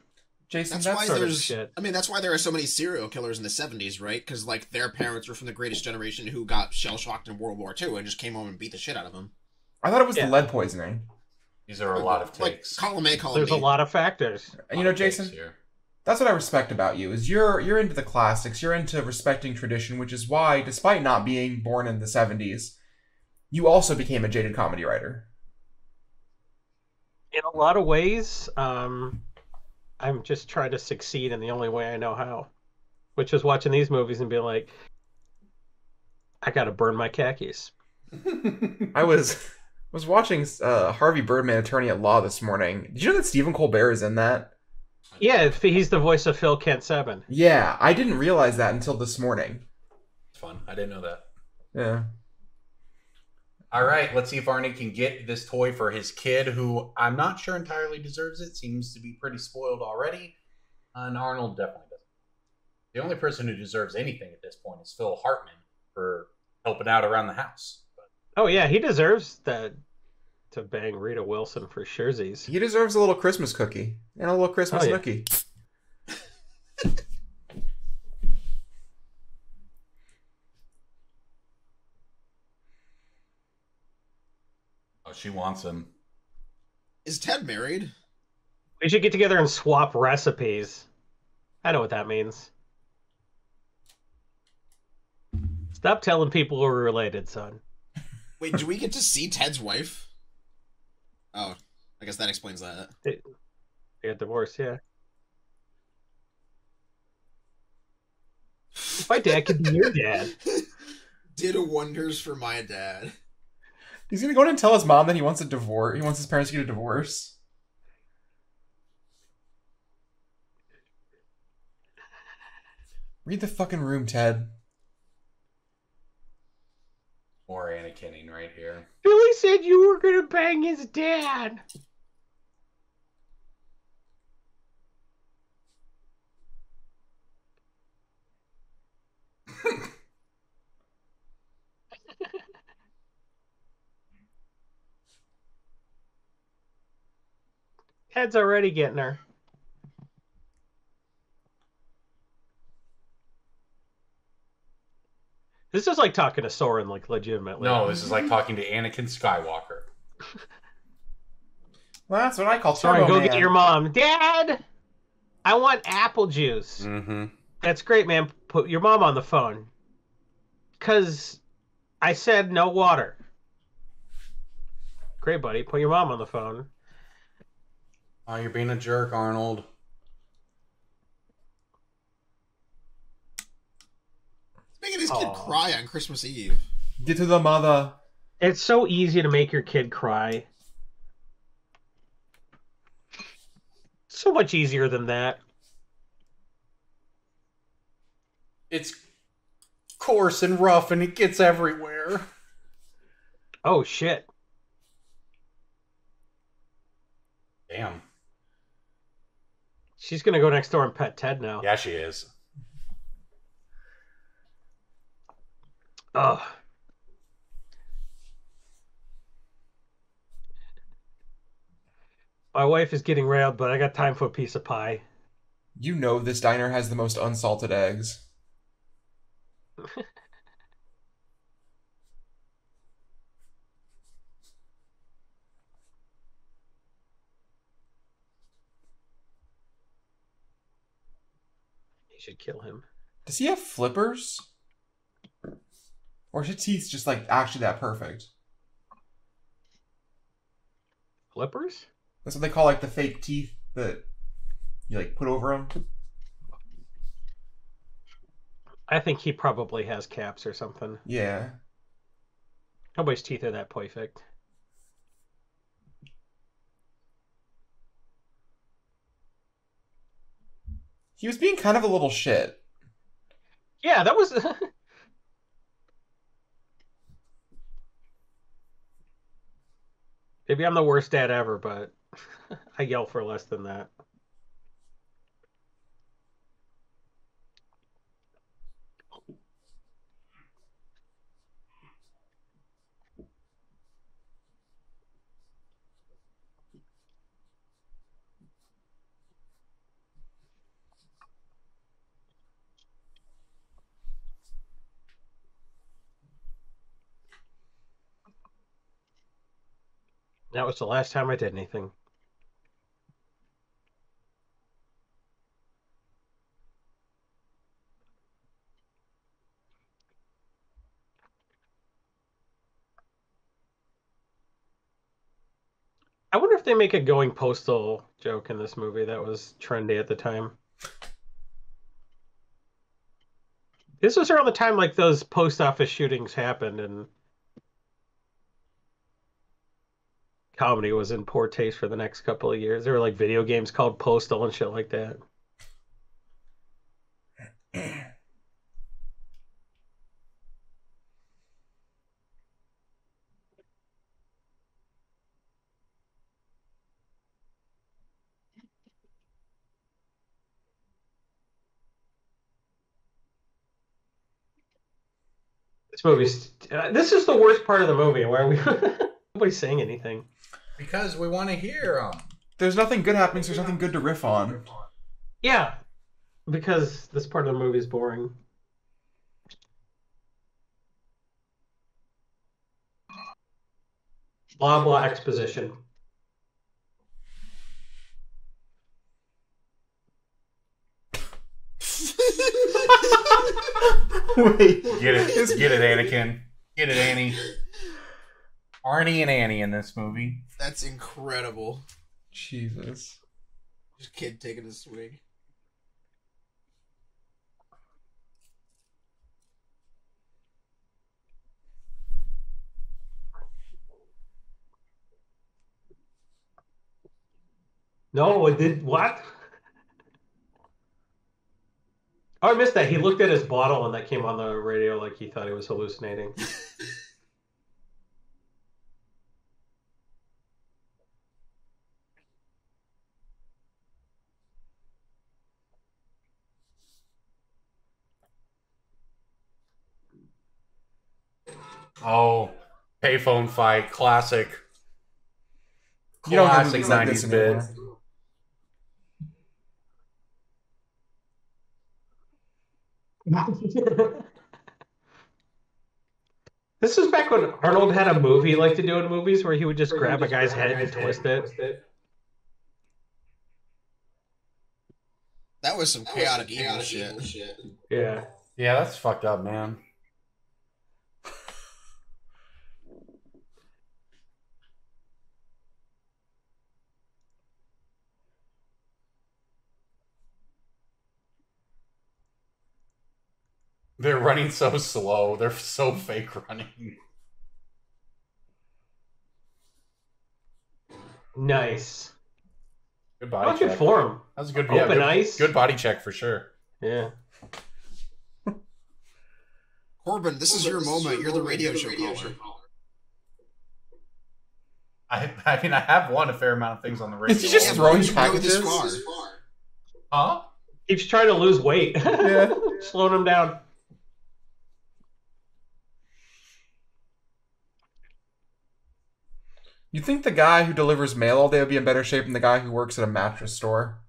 Jason, That's why sort of there's. shit. I mean, that's why there are so many serial killers in the 70s, right? Because like their parents were from the Greatest Generation who got shell shocked in World War II and just came home and beat the shit out of them. I thought it was Yeah. the lead poisoning. These are a lot of Like takes. column A, column There's B. a lot of factors. And you know, Lot of takes Jason, here. that's what I respect about you is you're into the classics. You're into respecting tradition, which is why, despite not being born in the 70s, you also became a jaded comedy writer. In a lot of ways, I'm just trying to succeed in the only way I know how, which is watching these movies and be like, I gotta burn my khakis. I was watching Harvey Birdman, Attorney at Law this morning. Did you know that Stephen Colbert is in that? Yeah, he's the voice of Phil Kent Seven. Yeah, I didn't realize that until this morning. It's fun. I didn't know that. Yeah. All right, let's see if Arnie can get this toy for his kid, who I'm not sure entirely deserves it. Seems to be pretty spoiled already. And Arnold definitely doesn't. The only person who deserves anything at this point is Phil Hartman for helping out around the house. Oh yeah, he deserves that to bang Rita Wilson for surezies. He deserves a little Christmas cookie and a little Christmas Oh, yeah. nookie. Oh, she wants him. Is Ted married? We should get together and swap recipes. I know what that means. Stop telling people we're related, son. Wait, do we get to see Ted's wife? Oh, I guess that explains that. They got divorced, yeah. My dad could be your dad. Did wonders for my dad. He's gonna go in and tell his mom that he wants a divorce. He wants his parents to get a divorce. Read the fucking room, Ted. More Anakinning right here. Billy said you were gonna bang his dad. Ted's already getting her. This is like talking to Soren, like legitimately. No, this is like talking to Anakin Skywalker. Well, that's what I call Soren, Turbo go Man. get your mom. Dad, I want apple juice. Mm-hmm. That's great, man. Put your mom on the phone. Because I said no water. Great, buddy. Put your mom on the phone. Oh, you're being a jerk, Arnold. Making his kid Aw. cry on Christmas Eve. Get to the mother. It's so easy to make your kid cry. So much easier than that. It's coarse and rough, and it gets everywhere. Oh, shit. Damn. She's gonna go next door and pet Ted now. Yeah, she is. Ugh. My wife is getting railed, but I got time for a piece of pie. You know this diner has the most unsalted eggs. You should kill him. Does he have flippers? Or is his teeth just like actually that perfect? Flippers? That's what they call like the fake teeth that you like put over them. I think he probably has caps or something. Yeah. Nobody's teeth are that perfect. He was being kind of a little shit. Yeah, that was... Maybe I'm the worst dad ever, but I yell for less than that. That was the last time I did anything. I wonder if they make a going postal joke in this movie that was trendy at the time. This was around the time like those post office shootings happened and comedy was in poor taste for the next couple of years. There were like video games called Postal and shit like that. This is the worst part of the movie. Why are we? Nobody's saying anything. Because we want to hear them. There's nothing good happening, so there's nothing good to riff on. Yeah, because this part of the movie is boring. Blah blah exposition. Wait. Get it, Anakin. Get it, Annie. Arnie and Annie in this movie. That's incredible. Jesus. Just kid taking a swig. No, it did what? Oh, I missed that. He looked at his bottle and that came on the radio like he thought he was hallucinating. Oh, payphone fight, classic. You don't have Classic movies like this 90s bit. anymore. This is back when Arnold had a movie he liked to do in movies where he would just grab a guy's head and twist it. That was some chaotic evil shit. Yeah. Yeah, that's fucked up, man. They're running so slow. They're so fake running. Nice. Good body Oh, check. good form. That was a good, Open good, ice. good body check for sure. Yeah. Corbin, this is your moment. You're the radio show caller. I mean, I have won a fair amount of things on the radio. Is he just Yeah, throwing but you know this packages? far. Huh? Keeps trying to lose weight. Yeah. Slowing him down. You think the guy who delivers mail all day would be in better shape than the guy who works at a mattress store?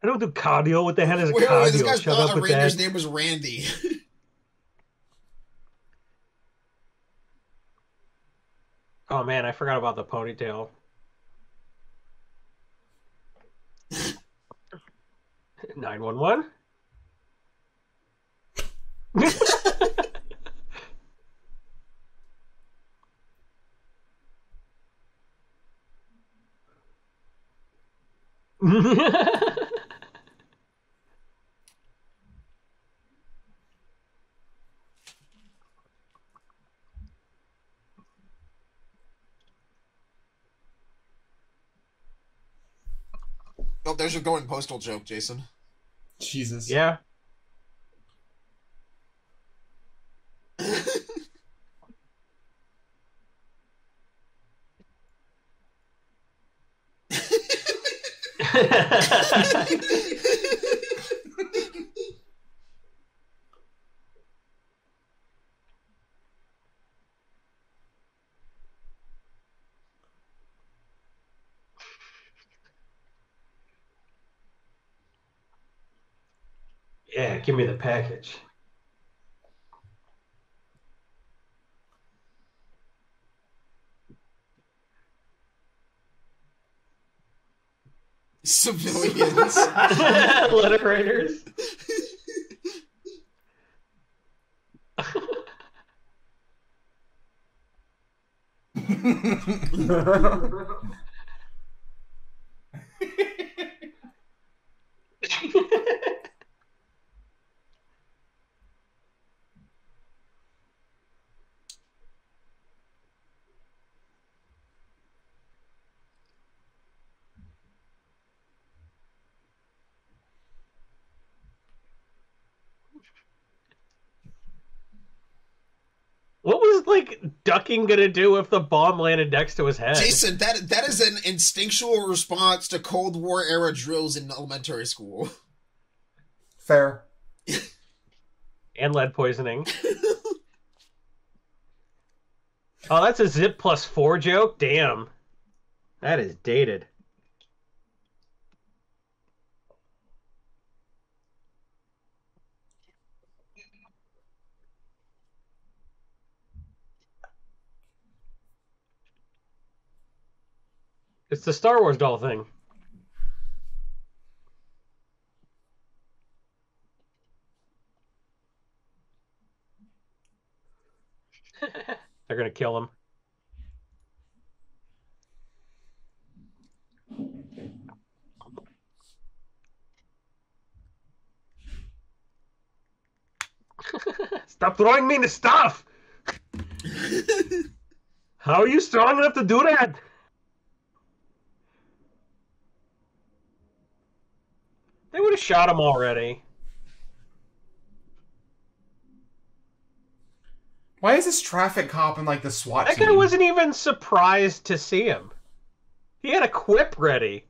I don't do cardio. What the hell is a Wait, cardio? this guy's Shut thought up a with Ranger's that. name was Randy. Oh man, I forgot about the ponytail. 911. Oh, there's your going postal joke, Jason. Jesus. Yeah. Yeah, give me the package. Civilians. Letter writers. What was like ducking gonna do if the bomb landed next to his head? Jason, that is an instinctual response to Cold War era drills in elementary school. Fair. And lead poisoning. Oh, that's a zip plus 4 joke? Damn. That is dated. It's the Star Wars doll thing. They're gonna kill him. Stop throwing me the stuff! How are you strong enough to do that? They would have shot him already. Why is this traffic cop in like the SWAT That team? guy wasn't even surprised to see him. He had a quip ready.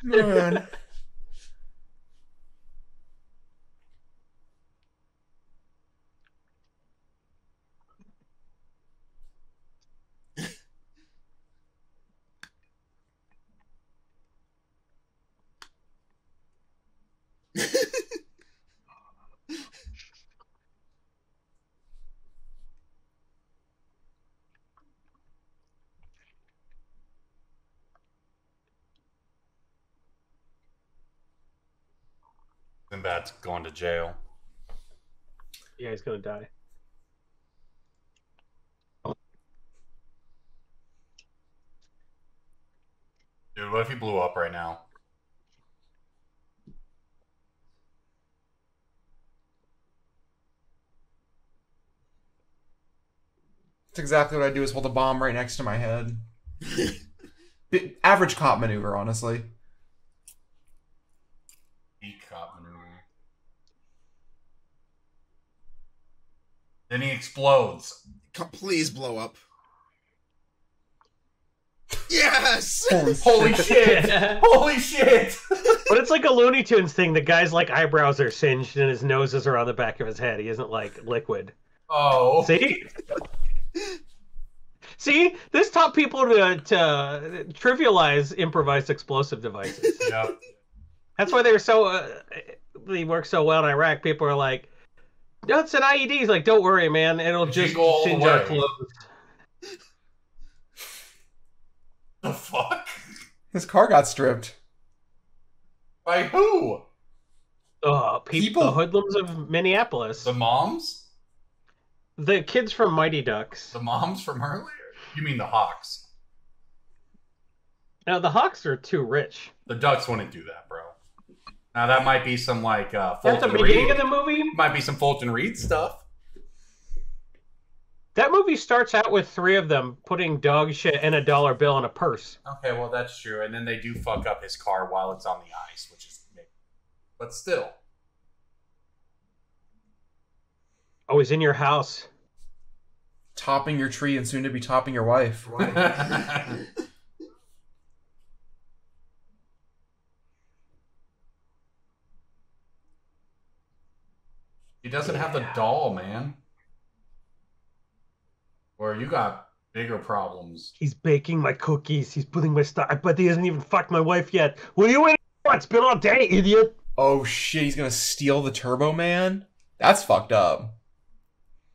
Man. Sinbad's going to jail. Yeah, he's gonna die. Dude, what if he blew up right now? That's exactly what I do is hold a bomb right next to my head. Average cop maneuver, honestly. Then he explodes. Please blow up. Yes! Holy shit! Holy shit! But it's like a Looney Tunes thing. The guy's like eyebrows are singed and his nose is around the back of his head. He isn't like liquid. Oh. See? See? This taught people to trivialize improvised explosive devices. Yeah. That's why they work so well in Iraq. People are like, no, it's an IED. He's like, don't worry, man. It'll just Jingle all the singe our way. clothes. The fuck? His car got stripped. By who? People? The hoodlums of Minneapolis. The moms? The kids from Mighty Ducks. The moms from earlier? You mean the Hawks? Now, the Hawks are too rich. The Ducks wouldn't do that, bro. Now, that might be some, like, At the Fulton beginning Reed. of the movie? Might be some Fulton Reed stuff. That movie starts out with three of them putting dog shit and a dollar bill in a purse. Okay, well, that's true. And then they do fuck up his car while it's on the ice, which is... But still. Oh, he's in your house. Topping your tree and soon to be topping your wife. He doesn't have the doll, man. Or you got bigger problems. He's baking my cookies. He's putting my stuff. I bet he hasn't even fucked my wife yet. What are you waiting for? It's been all day, idiot. Oh shit, he's gonna steal the Turbo Man? That's fucked up.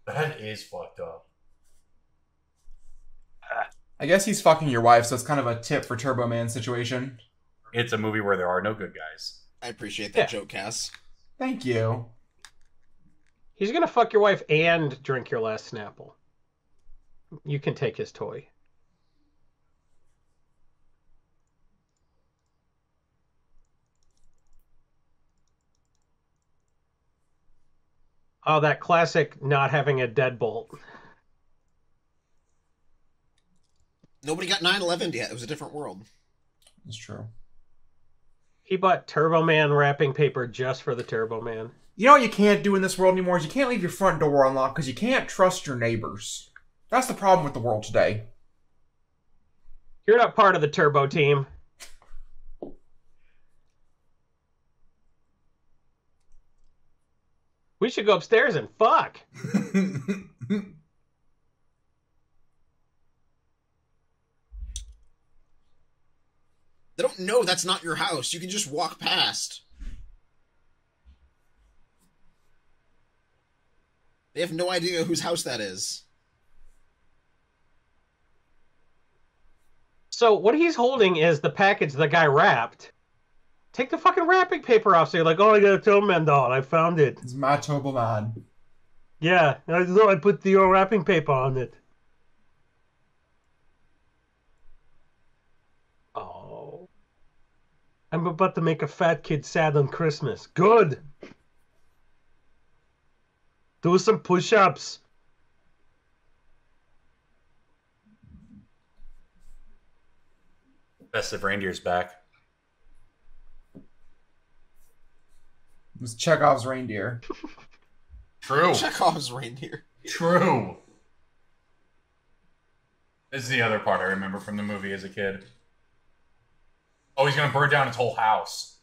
That is fucked up. I guess he's fucking your wife, so it's kind of a tip for Turbo Man situation. It's a movie where there are no good guys. I appreciate that joke, Cass. Thank you. He's gonna fuck your wife and drink your last Snapple. You can take his toy. Oh, that classic not having a deadbolt. Nobody got 9/11 yet. It was a different world. That's true. He bought Turbo Man wrapping paper just for the Turbo Man. You know what you can't do in this world anymore is you can't leave your front door unlocked because you can't trust your neighbors. That's the problem with the world today. You're not part of the Turbo team. We should go upstairs and fuck. They don't know that's not your house. You can just walk past. They have no idea whose house that is. So what he's holding is the package the guy wrapped. Take the fucking wrapping paper off so you're like, oh, I got a Turbo Man doll. I found it. It's my Turbo Man. Yeah, I put the wrapping paper on it. Oh. I'm about to make a fat kid sad on Christmas. Good. Do some push-ups. Festive Reindeer's back. It was Chekhov's reindeer. True. Chekhov's reindeer. True. This is the other part I remember from the movie as a kid. Oh, he's gonna burn down his whole house.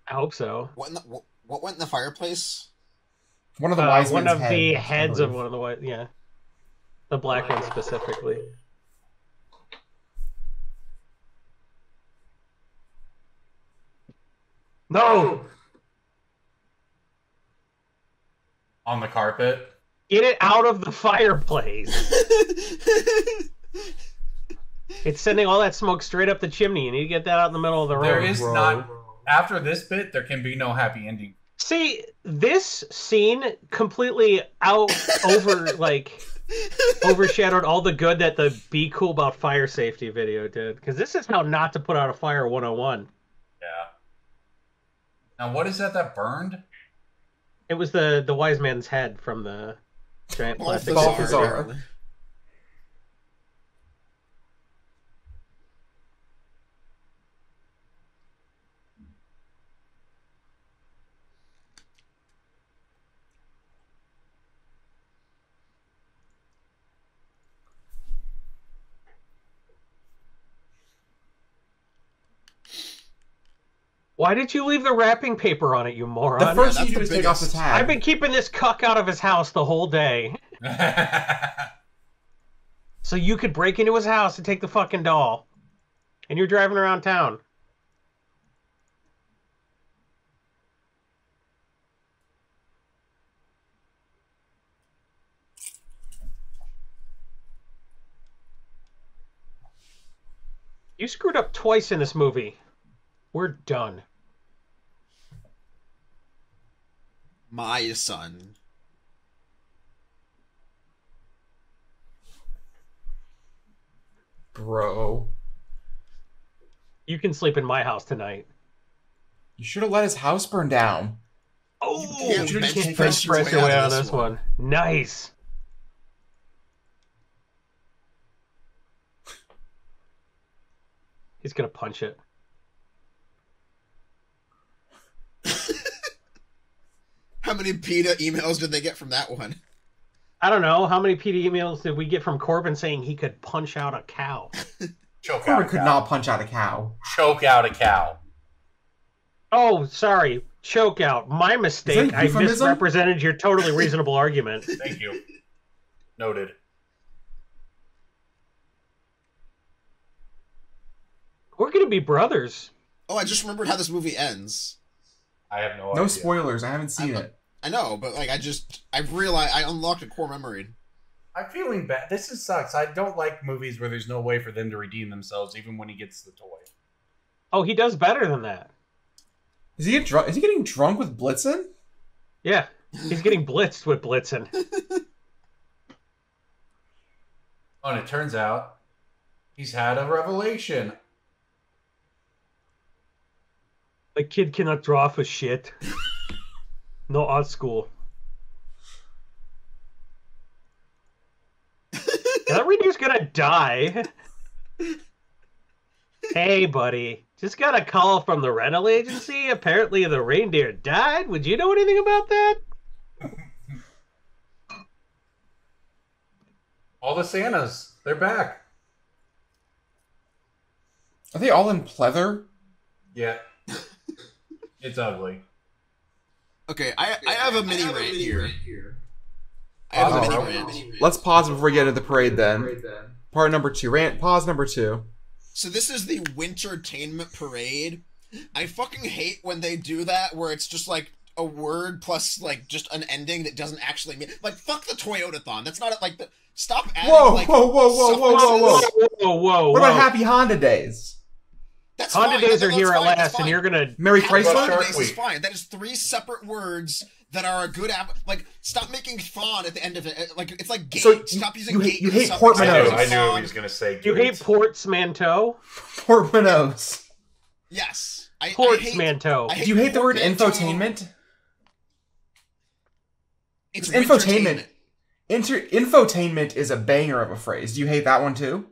I hope so. What went in the fireplace? One of the wise one men's of the heads, heads of one of the white, yeah, the black one specifically. No, On the carpet. get it out of the fireplace. It's sending all that smoke straight up the chimney. You need to get that out in the middle of the room. There is not... After this bit, there can be no happy ending. See, this scene completely overshadowed all the good that the Be Cool About Fire Safety video did. Because this is how not to put out a fire 101. Yeah. Now, what is that burned? It was the wise man's head from the giant plastic Balthazar. figure. Why did you leave the wrapping paper on it, you moron? The first that's thing you do the is take off the biggest. tag. I've been keeping this cuck out of his house the whole day. So you could break into his house and take the fucking doll. And you're driving around town. You screwed up twice in this movie. We're done. My son. Bro. You can sleep in my house tonight. You should have let his house burn down. Oh, can't you bench can't press your press way your way out out of of this this one. Nice. He's gonna punch it. How many PETA emails did they get from that one? I don't know. How many PD emails did we get from Corbin saying he could punch out a cow? Choke out Corbin a could cow. not punch out a cow. Choke out a cow. Oh, sorry. Choke out. My mistake. Is that a I euphemism? misrepresented your totally reasonable argument. Thank you. Noted. We're gonna be brothers. Oh, I just remembered how this movie ends. I have no No idea. spoilers. I haven't seen it. I know, but like I've realized I unlocked a core memory. I'm feeling bad. This sucks. I don't like movies where there's no way for them to redeem themselves, even when he gets the toy. Oh, he does better than that. Is he getting drunk with Blitzen? Yeah, he's getting blitzed with Blitzen. Oh, and it turns out he's had a revelation. The kid cannot draw for shit. No art school. That reindeer's gonna die. Hey, buddy. Just got a call from the rental agency. Apparently the reindeer died. Would you know anything about that? All the Santas, they're back. Are they all in pleather? Yeah. It's ugly. Okay, I have a mini rant here. I Pause have a it, mini bro. rant. Let's pause before we get into the parade then. Part number 2. Rant. Pause number 2. So this is the Wintertainment Parade. I fucking hate when they do that, where it's just like a word plus like just an ending that doesn't actually mean. Like fuck the Toyotathon. That's not like the. Stop adding Whoa, like. whoa, whoa, whoa, whoa, whoa, suffixes. whoa. Whoa. What about Happy Honda Days? That's Honda fine. days are That's here at fine. That's last, and fine. you're gonna. Merry Happy Chrysler? Honda Shark Days is Week. fine. That is 3 separate words that are a good like. Stop making fun at the end of it. Like it's like gate. So Stop using you gate. hate- you as a hate suffix. portmanteaus. I knew Fun. he was going to say You hate gates. portmanteau? Portmanos. Yes. I hate. Portmanteau. I hate Do you hate the word portmanteau. infotainment? It's Infotainment. Wintertainment. Infotainment is a banger of a phrase. Do you hate that one too?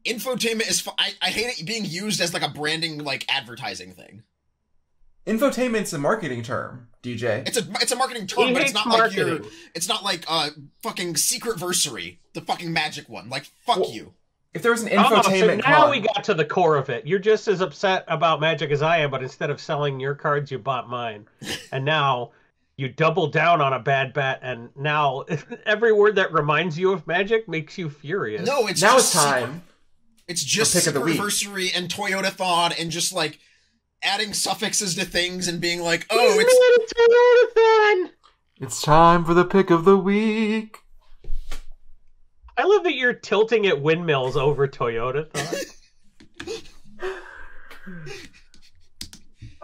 Infotainment is. I hate it being used as like a branding, like advertising thing. Infotainment's a marketing term, DJ. It's a marketing term, He but it's hates not like your. marketing. It's not like fucking Secret Versary, the fucking magic one. Like fuck Well, you. If there was an Oh, so infotainment now club, we got to the core of it. You're just as upset about Magic as I am, but instead of selling your cards, you bought mine. And now you double down on a bad bet, and now every word that reminds you of Magic makes you furious. No, it's now just it's time. It's just pick of the Secret week. Versary and Toyotathon and just like adding suffixes to things and being like, oh, it's It's time for the pick of the week. I love that you're tilting at windmills over Toyota.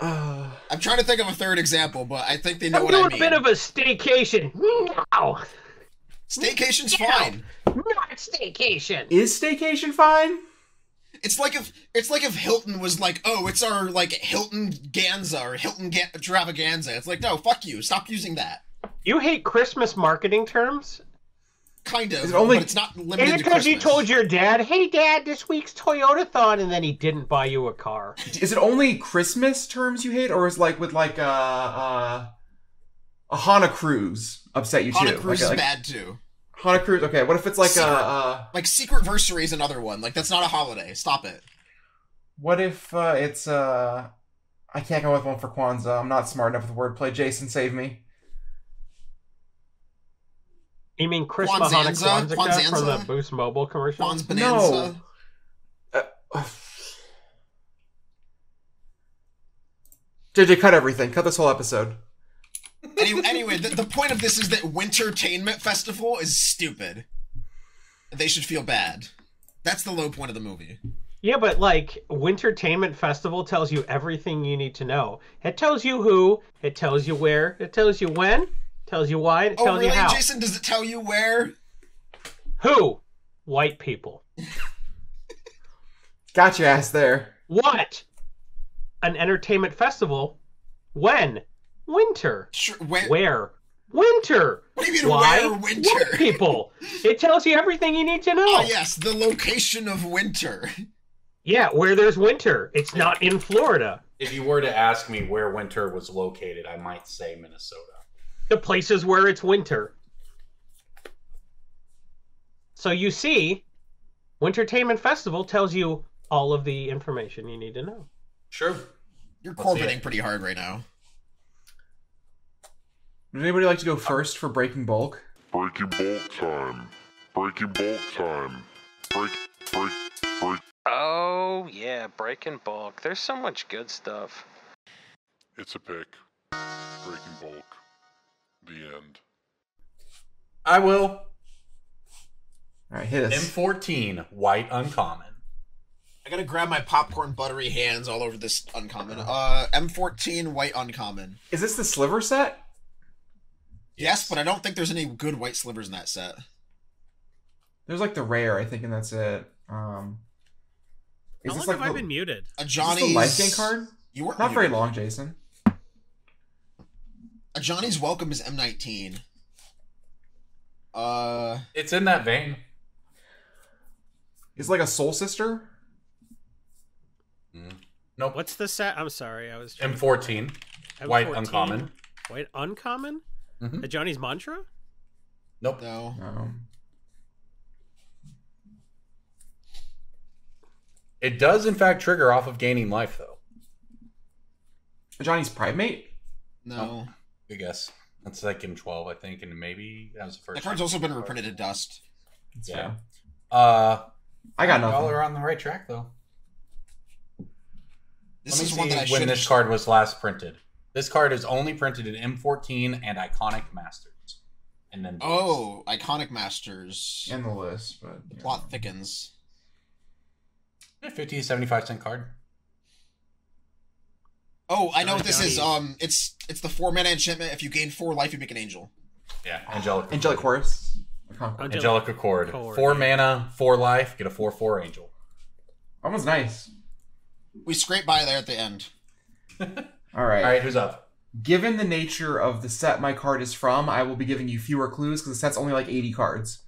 I'm trying to think of a third example, but I think they know I'm what I doing mean. a bit of a staycation. No, Staycation's fine. not staycation. Is staycation fine? It's like if Hilton was like, oh, it's our like Hilton Ganza or Hilton Travaganza. It's like, no, fuck you. Stop using that. You hate Christmas marketing terms? Kind of, Is it only- but it's not Is limited it to because Christmas. you told your dad, hey dad, this week's Toyotathon, and then he didn't buy you a car? Is it only Christmas terms you hate, or is like with like a Hana Cruise upset you too? Hana Cruise like, is bad too. Hana Cruise. Okay, what if it's like Like Secret Versary is another one. Like that's not a holiday. Stop it. What if it's I can't go with one for Kwanzaa. I'm not smart enough with wordplay. Jason, save me. You mean Chris Mahoney Kwanzaa? Kwanzaa from the Boost Mobile commercial? Kwan's Bonanza? No. JJ, cut everything. Cut this whole episode. Anyway, the point of this is that Wintertainment Festival is stupid. They should feel bad. That's the low point of the movie. Yeah, but like Wintertainment Festival tells you everything you need to know. It tells you who, it tells you where, it tells you when, it tells you why, it tells you how. Jason, does it tell you where? Who? White people. Got your ass there. What? An entertainment festival? When? Winter. Sure, where? Winter. What do you mean, why? where winter? White people. It tells you everything you need to know. Oh, yes, the location of winter. Yeah, where there's winter. It's not in Florida. If you were to ask me where winter was located, I might say Minnesota. The places where it's winter. So you see, Wintertainment Festival tells you all of the information you need to know. True. You're Corbining pretty hard right now. Would anybody like to go first for Breaking Bulk? Breaking bulk time. Breaking bulk time. Break. Oh, yeah, Breaking Bulk. There's so much good stuff. It's a pick. Breaking bulk. The end. I will. All right, hit us. M14, white uncommon. I gotta grab my popcorn buttery hands all over this uncommon. M14 white uncommon. Is this the sliver set? Yes, but I don't think there's any good white slivers in that set. There's like the rare, I think, and that's it. How long have I been muted? A Johnny's... Is this the life gain card? You weren't Not muted. very long, Jason. A Johnny's Welcome is M19. It's in that vein. Is like a Soul Sister? Nope. What's the set? I'm sorry, I was... M14, white uncommon. White uncommon? Mm-hmm. A Johnny's Mantra? Nope. No. It does, in fact, trigger off of gaining life, though. Johnny's Primate? No. Good guess. That's like in 12, I think, and maybe that was the first. That card's also been reprinted to dust. Yeah. I got nothing. Y'all are on the right track, though. This Let me is see one that I when should... this card was last printed. This card is only printed in M14 and Iconic Masters. And then Oh, Iconic Masters. In the list, but... The plot thickens. 50 to 75 cent card. Oh, I know what this is. It's the 4-mana enchantment. If you gain 4 life, you make an angel. Yeah, Angelic Chorus. Angelic Accord. 4 mana, 4 life, get a 4/4 angel. That one's nice. We scrape by there at the end. All right, who's up? Given the nature of the set my card is from, I will be giving you fewer clues because the set's only like 80 cards.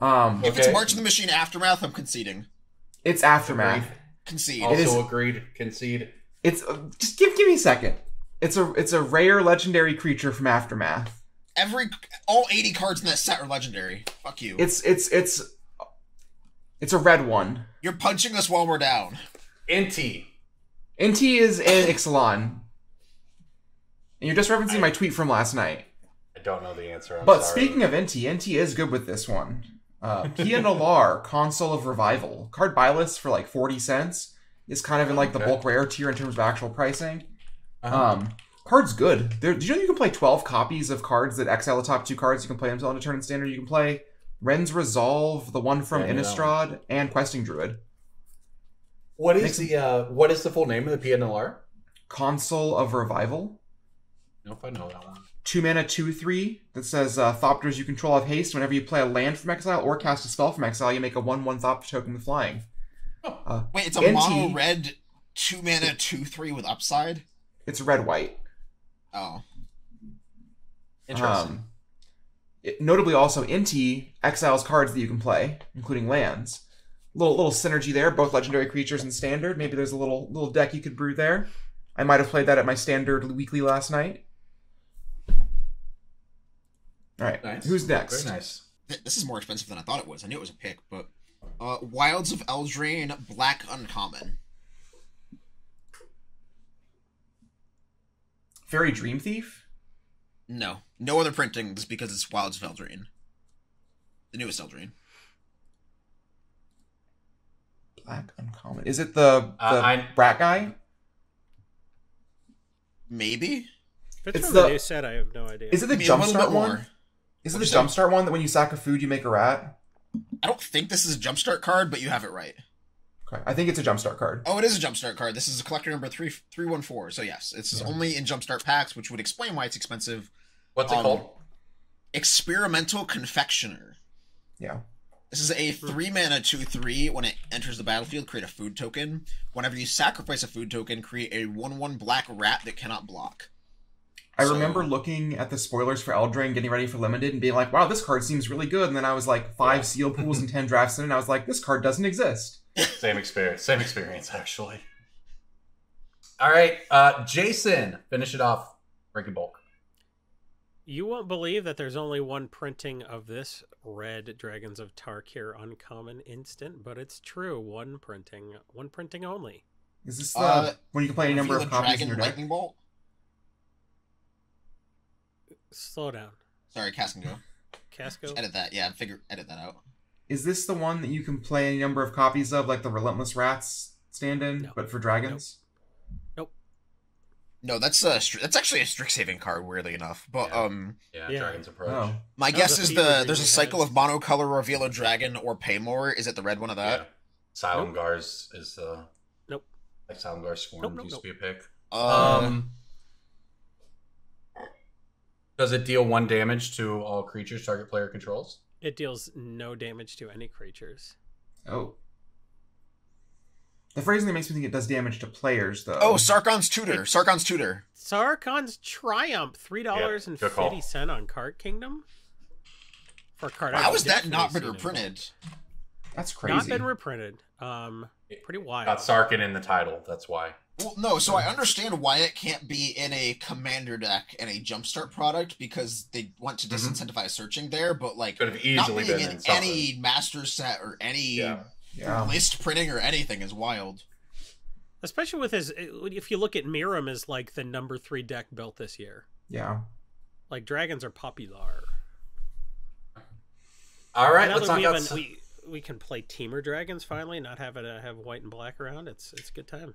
If it's March of the Machine Aftermath, I'm conceding. It's Aftermath. Concede. Also agreed. Concede. It's just give me a second. It's a rare legendary creature from Aftermath. All 80 cards in that set are legendary. Fuck you. It's a red one. You're punching us while we're down. Inti is in Ixalan. And you're just referencing my tweet from last night. I don't know the answer. I'm But sorry. speaking of Inti is good with this one. Pia Nalar, Console of Revival. Card buy list for like 40 cents. Is kind of in like the bulk rare tier in terms of actual pricing. Card's good. Did you know you can play 12 copies of cards that exile the top 2 cards? You can play them until end of turn in standard. You can play Ren's Resolve, the one from Innistrad, and Questing Druid. What is the full name of the Pia Nalar? Console of Revival. Nope, I know that one. 2 mana, 2/3 that says Thopters you control have haste. Whenever you play a land from exile or cast a spell from exile, you make a 1/1 Thopter token with flying. Wait, it's a mono red 2 mana 2/3 with upside? It's red white. Oh. Interesting. Notably also, Inti exiles cards that you can play, including lands. Little synergy there, both legendary creatures and standard. Maybe there's a little deck you could brew there. I might have played that at my standard weekly last night. Alright, Nice. Who's next? Very nice. This is more expensive than I thought it was. I knew it was a pick, but Wilds of Eldraine, black uncommon. Fairy Dream Thief? No. No other printings because it's Wild's Veldrine. The newest Veldrine. Black Uncommon. Is it the brat guy? Maybe? If it's It's from the- the new set, I have no idea. Is it the Maybe a little Jumpstart bit one? more. Is it the What'd you say? Jumpstart one that when you sack a food, you make a rat? I don't think this is a Jumpstart card, but you have it right. Okay, I think it's a Jumpstart card. Oh, it is a Jumpstart card. This is a collector number 314. So yes, it's only in Jumpstart packs, which would explain why it's expensive. What's it called? Experimental Confectioner. Yeah. This is a 3-mana 2/3. When it enters the battlefield, create a food token. Whenever you sacrifice a food token, create a 1/1 black rat that cannot block. I remember looking at the spoilers for Eldraine, getting ready for Limited, and being like, wow, this card seems really good. And then I was like 5 seal pools and 10 drafts in, and I was like, this card doesn't exist. Same experience, actually. All right, Jason, finish it off. Breaking bulk. You won't believe that there's only one printing of this red Dragons of Tarkir uncommon instant, but it's true. One printing only. Is this the when you can play any number Reveal of a copies in Dragon your deck? Lightning Bolt? Slow down. Sorry, Cask and Go. Casco? Just edit that. Yeah, edit that out. Is this the one that you can play any number of copies of, like the Relentless Rats stand-in, but for dragons? No, that's actually a Strixhaven card, weirdly enough. But Yeah, Dragon's Approach. Oh. my That guess was is a fever there's a dream cycle we of monocolor reveal a dragon or pay more. Is it the red one of that? Yeah. Silum Gars is Nope. like Silum Gars Swarm Nope, used to be a pick. Uh, Does it deal 1 damage to all creatures target player controls? It deals no damage to any creatures. Oh. The phrasing makes me think it does damage to players, though. Oh, Sarkon's Tutor. Sarkon's Tutor. Sarkon's Triumph, $3.50 on Card Kingdom. For a card. How I've has that definitely not been seen in reprinted? That's crazy. Not been reprinted. Pretty wild. Got Sarkin in the title, that's why. Well, no, so I understand why it can't be in a Commander deck and a Jumpstart product because they want to disincentivize searching there, but like Could have not easily being been in something. any master set or any Yeah. list printing or anything is wild. Especially with his, if you look at Miram as like the number 3 deck built this year. Yeah. Like dragons are popular. All right, Now let's that knock we, out. haven't, we can play Teamer dragons finally, not have it have white and black around. It's a good time.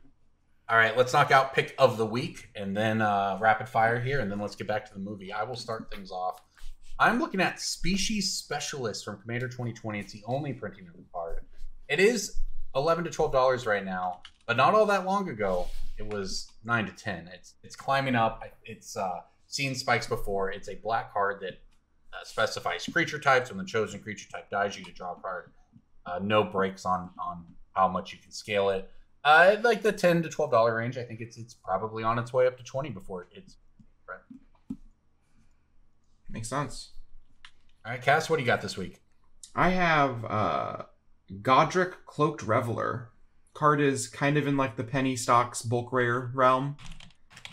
All right, let's knock out pick of the week and then rapid fire here, and then let's get back to the movie. I will start things off. I'm looking at Species Specialist from Commander 2020. It's the only printing of the card. It is $11 to $12 right now, but not all that long ago, it was $9 to $10. It's climbing up. It's seen spikes before. It's a black card that specifies creature types. When the chosen creature type dies, you get to draw a card. No breaks on how much you can scale it. Like the $10 to $12 range. I think it's probably on its way up to $20 before it's right. Makes sense. All right, Cass, what do you got this week? I have Godric Cloaked Reveler. Card is kind of in like the penny stocks bulk rare realm.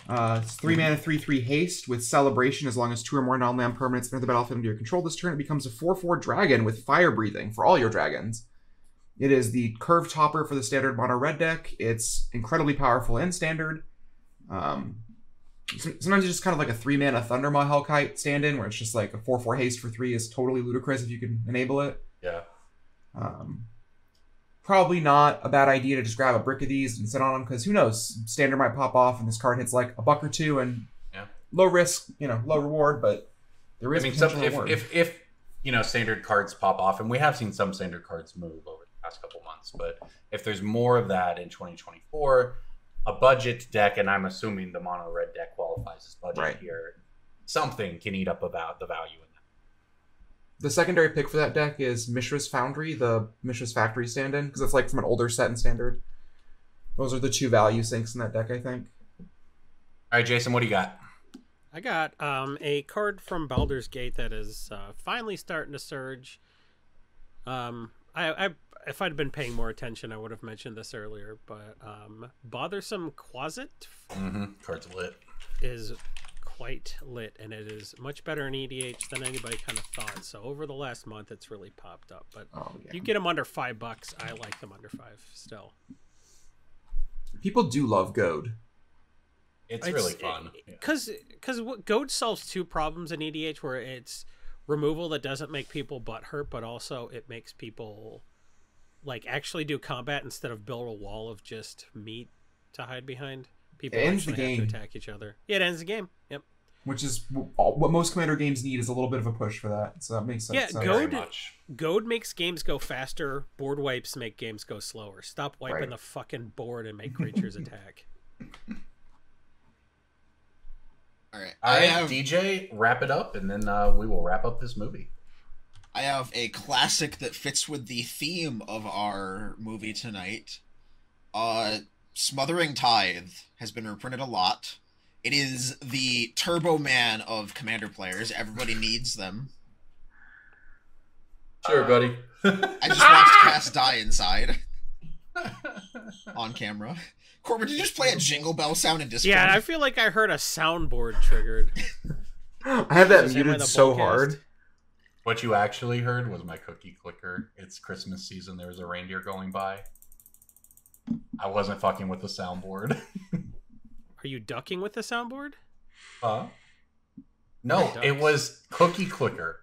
It's 3 mana 3/3 haste with celebration as long as 2 or more non-land permanents enter the battlefield under your control this turn. It becomes a 4/4 dragon with fire breathing for all your dragons. It is the curved topper for the standard mono red deck. It's incredibly powerful in standard. Sometimes it's just kind of like a 3 mana Thundermaw Hellkite stand-in where it's just like a 4/4 haste for 3 is totally ludicrous if you can enable it. Yeah. Probably not a bad idea to just grab a brick of these and sit on them because who knows, standard might pop off and this card hits like $1 or $2 and low risk, low reward, but there is potential reward. if standard cards pop off, and we have seen some standard cards move over the past couple months, but if there's more of that in 2024, a budget deck, and I'm assuming the mono red deck qualifies as budget here, something can eat up about the value in that. The secondary pick for that deck is Mishra's Foundry, the Mishra's Factory stand-in, because it's like from an older set in standard. Those are the 2 value sinks in that deck, I think. All right, Jason, what do you got? I got a card from Baldur's Gate that is finally starting to surge. If I'd been paying more attention, I would have mentioned this earlier, but Bothersome Quasit Card's lit. is quite lit, and it is much better in EDH than anybody kind of thought. So over the last month, it's really popped up. But you get them under $5, I like them under 5 still. People do love Goad. It's really fun. Because Goat solves two problems in EDH, where it's removal that doesn't make people butthurt, but also it makes people like actually do combat instead of build a wall of just meat to hide behind. People ends the actually have game. to attack each other. Yeah, it ends the game. Yep. Which is what most Commander games need, is a little bit of a push for that. So that makes sense. Yeah, Goad makes games go faster. Board wipes make games go slower. Stop wiping the fucking board and make creatures attack. All right. DJ, wrap it up, and then we will wrap up this movie. I have a classic that fits with the theme of our movie tonight. Smothering Tithe has been reprinted a lot. It is the Turbo Man of Commander players. Everybody needs them. Sure, buddy. I just watched Cass die inside. On camera. Corbin, did you just play a Jingle Bell sound in Discord? Yeah, I feel like I heard a soundboard triggered. I have that muted so hard. What you actually heard was my cookie clicker. It's Christmas season. There was a reindeer going by. I wasn't fucking with the soundboard. Are you ducking with the soundboard? Huh? No, it was cookie clicker.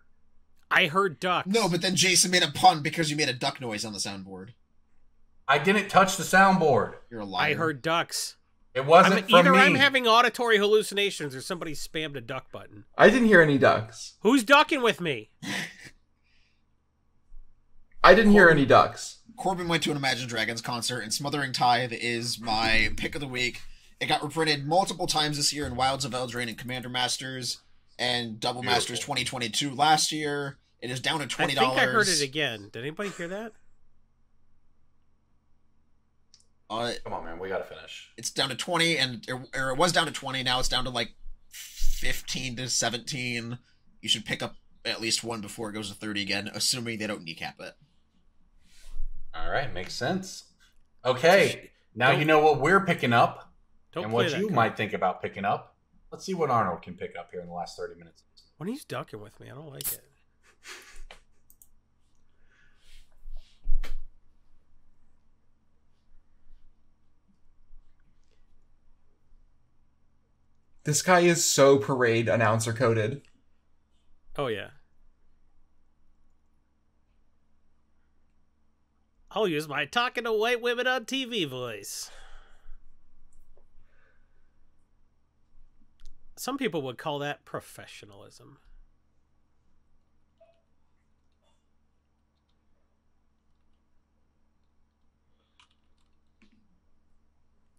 I heard ducks. No, but then Jason made a pun because you made a duck noise on the soundboard. I didn't touch the soundboard. You're a liar. I heard ducks. It wasn't from either me. I'm having auditory hallucinations or somebody spammed a duck button. I didn't hear any ducks. Who's ducking with me? I didn't hear any ducks. Corbin went to an Imagine Dragons concert, and Smothering Tithe is my pick of the week. It got reprinted multiple times this year in Wilds of Eldraine and Commander Masters, and Double Masters 2022 last year. It is down to $20. I think I heard it again. Did anybody hear that? Come on, man. We gotta finish. It's down to 20, or it was down to 20. Now it's down to like 15 to 17. You should pick up at least one before it goes to 30 again, assuming they don't kneecap it. All right, makes sense. Okay, now you know what we're picking up and what you might think about picking up. Let's see what Arnold can pick up here in the last 30 minutes. When he's ducking with me, I don't like it. This guy is so parade announcer coded. Oh, yeah. I'll use my talking to white women on TV voice. Some people would call that professionalism.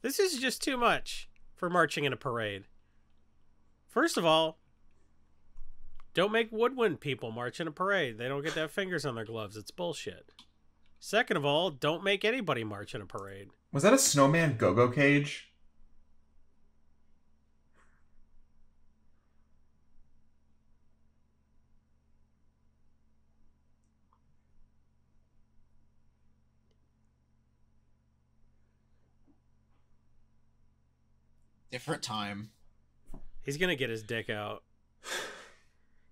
This is just too much for marching in a parade. First of all, don't make woodwind people march in a parade. They don't get to have fingers on their gloves. It's bullshit. Second of all, don't make anybody march in a parade. Was that a snowman go-go cage? Different time. He's gonna get his dick out.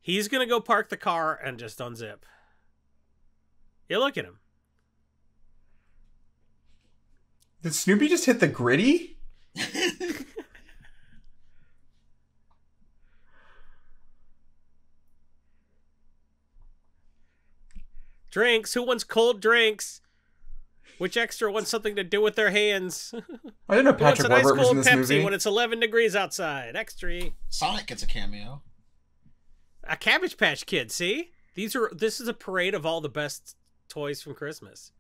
He's gonna go park the car and just unzip. Yeah, look at him. Did Snoopy just hit the gritty? Drinks. Who wants cold drinks? Which extra wants something to do with their hands? I didn't know Patrick Warburton was in this Pepsi movie. When it's 11 degrees outside. Extra. Sonic gets a cameo. A Cabbage Patch Kid. See, this is a parade of all the best toys from Christmas.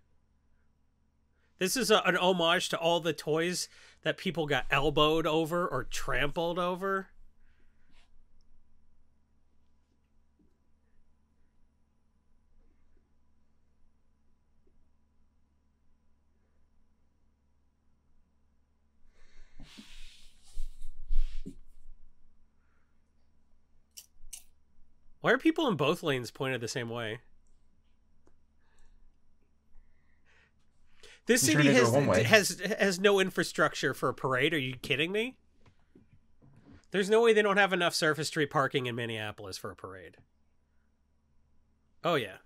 This is an homage to all the toys that people got elbowed over or trampled over. Why are people in both lanes pointed the same way? This city has no infrastructure for a parade. Are you kidding me? There's no way they don't have enough surface street parking in Minneapolis for a parade. Oh, yeah.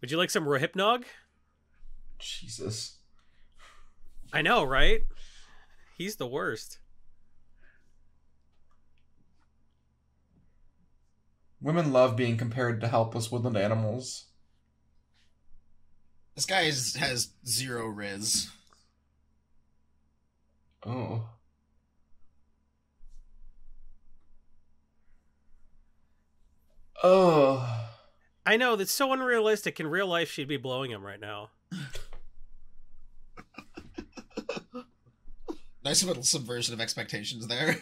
Would you like some Rohypnog? Jesus. I know, right? He's the worst. Women love being compared to helpless woodland animals. This guy has zero riz. Oh. Oh. I know, that's so unrealistic. In real life, she'd be blowing him right now. Nice little subversion of expectations there.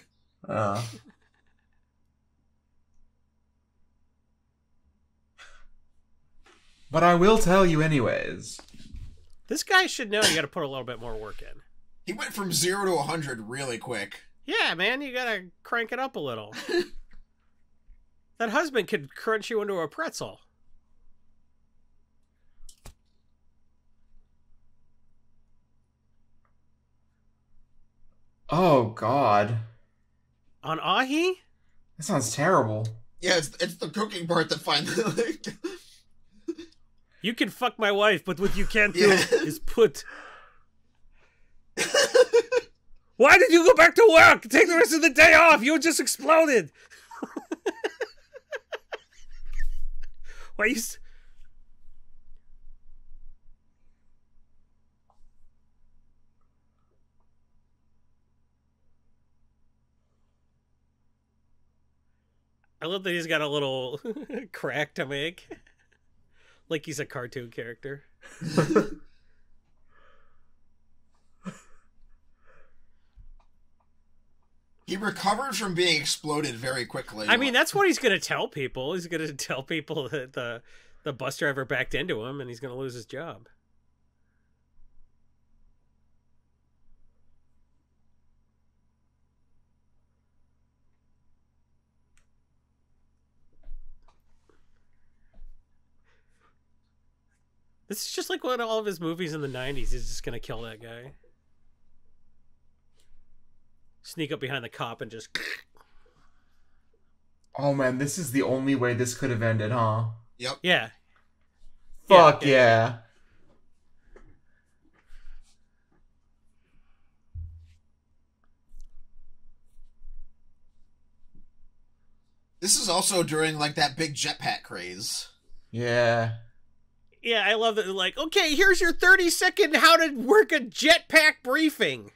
But I will tell you anyways. This guy should know you got to put a little bit more work in. He went from 0 to 100 really quick. Yeah, man, you got to crank it up a little. That husband could crunch you into a pretzel. Oh, God. On Ahi? That sounds terrible. Yeah, it's the cooking part that finally... You can fuck my wife, but what you can't do is put... Why did you go back to work? Take the rest of the day off. You just exploded. Why you... I love that he's got a little crack to make. Like he's a cartoon character. He recovered from being exploded very quickly. I mean, that's what he's going to tell people. He's going to tell people that the bus driver backed into him and he's going to lose his job. This is just like one of all of his movies in the 90s. He's just going to kill that guy. Sneak up behind the cop and just... Oh, man, this is the only way this could have ended, huh? Yep. Yeah. Fuck yeah. This is also during, like, that big jetpack craze. Yeah. Yeah, I love that. Like, okay, here's your 30-second how to work a jetpack briefing.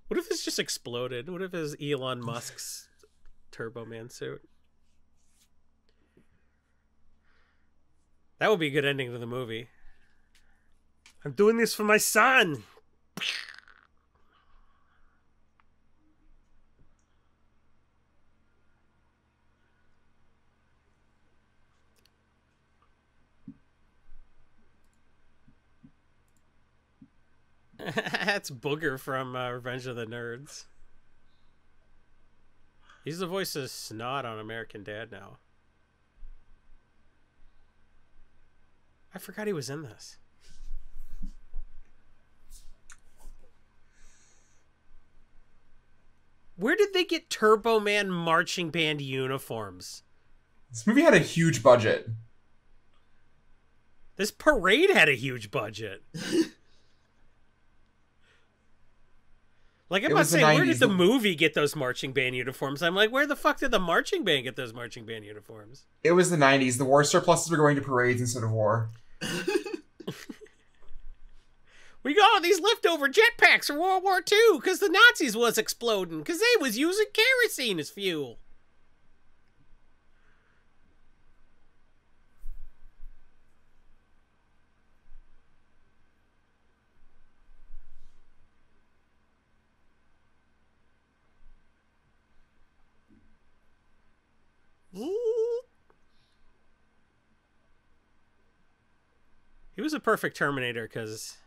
What if this just exploded? What if it's Elon Musk's Turbo Man suit? That would be a good ending to the movie. I'm doing this for my son. That's Booger from Revenge of the Nerds. He's the voice of Snot on American Dad now. I forgot he was in this. Where did they get Turbo Man marching band uniforms? This movie had a huge budget. This parade had a huge budget. Like, I'm not saying, where did the movie get those marching band uniforms? I'm like, where the fuck did the marching band get those marching band uniforms? It was the 90s. The war surpluses were going to parades instead of war. We got all these leftover jetpacks from World War II because the Nazis was exploding because they was using kerosene as fuel. He was a perfect Terminator because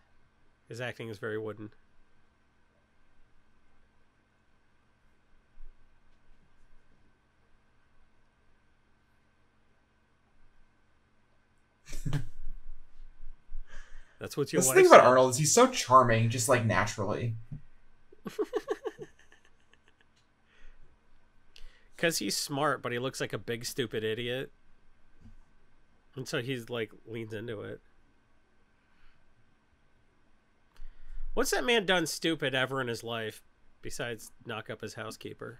his acting is very wooden. That's what you The want thing to about see. Arnold is he's so charming, just like naturally. Because he's smart, but he looks like a big stupid idiot. And so he's like leans into it. What's that man done stupid ever in his life besides knock up his housekeeper?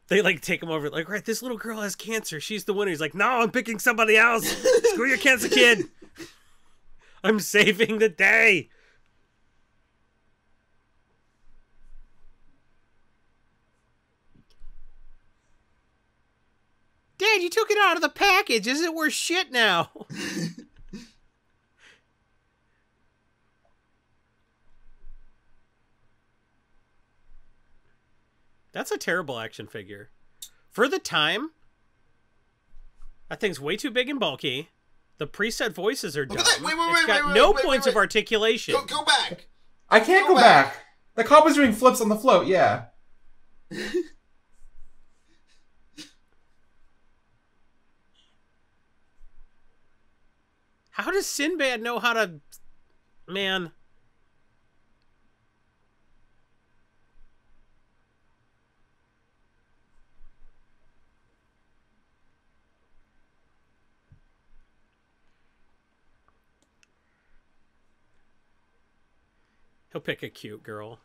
They like take him over, like, right, this little girl has cancer. She's the winner. He's like, no, I'm picking somebody else. Screw your cancer kid. I'm saving the day. Dad, you took it out of the package. Is it worth shit now? That's a terrible action figure. For the time, that thing's way too big and bulky. The preset voices are dumb. It's got no points of articulation. Go back. I can't go back. The cop was doing flips on the float, yeah. How does Sinbad know how to... Man... He'll pick a cute girl.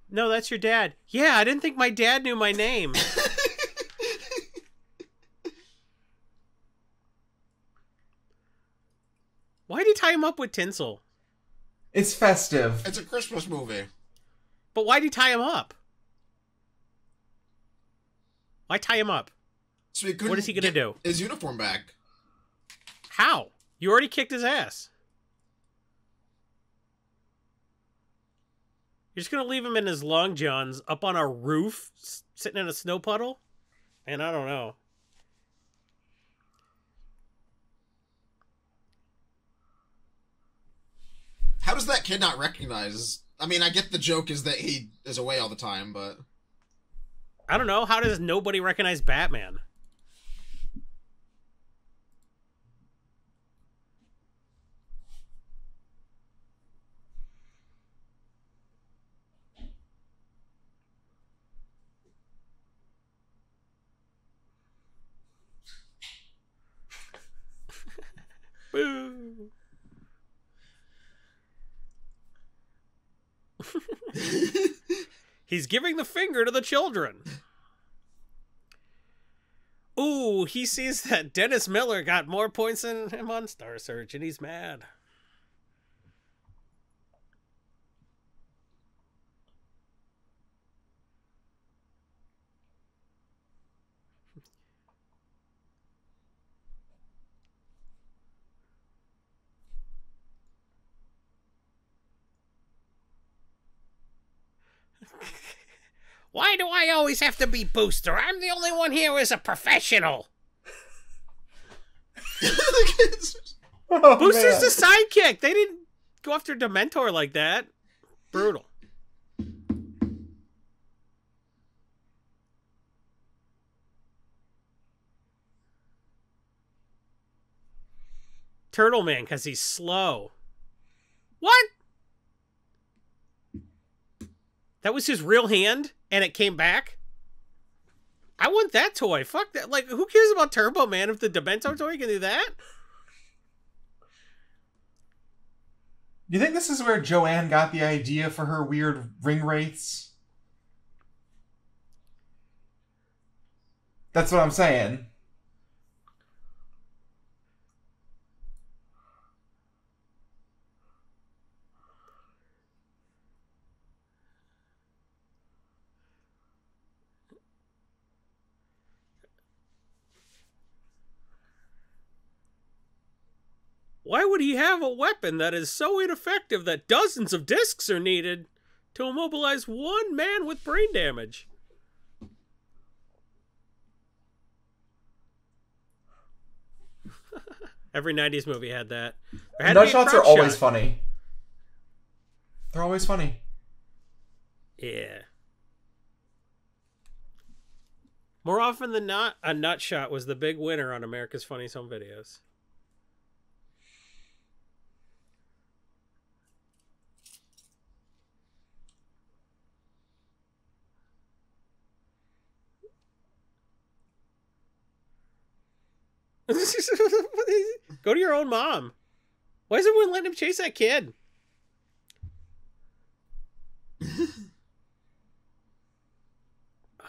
No, that's your dad. Yeah, I didn't think my dad knew my name. Why'd he tie him up with tinsel? It's festive. It's a Christmas movie. But why'd he tie him up? Why tie him up? So he couldn't What is he gonna do? His uniform back. How? You already kicked his ass. You're just gonna leave him in his long johns up on a roof, sitting in a snow puddle? Man, I don't know. How does that kid not recognize? I mean, I get the joke is that he is away all the time, but... I don't know. How does nobody recognize Batman? Boo. He's giving the finger to the children. Ooh, he sees that Dennis Miller got more points than him on Star Search, and he's mad. Why do I always have to be Booster? I'm the only one here who is a professional. Oh, Booster's man. the sidekick. They didn't go after Dementor like that. Brutal. Turtle Man, because he's slow. What? That was his real hand, and it came back? I want that toy. Fuck that. Like, who cares about Turbo Man if the Dementor toy can do that? Do you think this is where Joanne got the idea for her weird ring wraiths? That's what I'm saying. Why would he have a weapon that is so ineffective that dozens of discs are needed to immobilize one man with brain damage? Every 90s movie had that. Nutshots are always funny. They're always funny. Yeah. More often than not, a nut shot was the big winner on America's Funniest Home Videos. Go to your own mom. Why is everyone letting him chase that kid?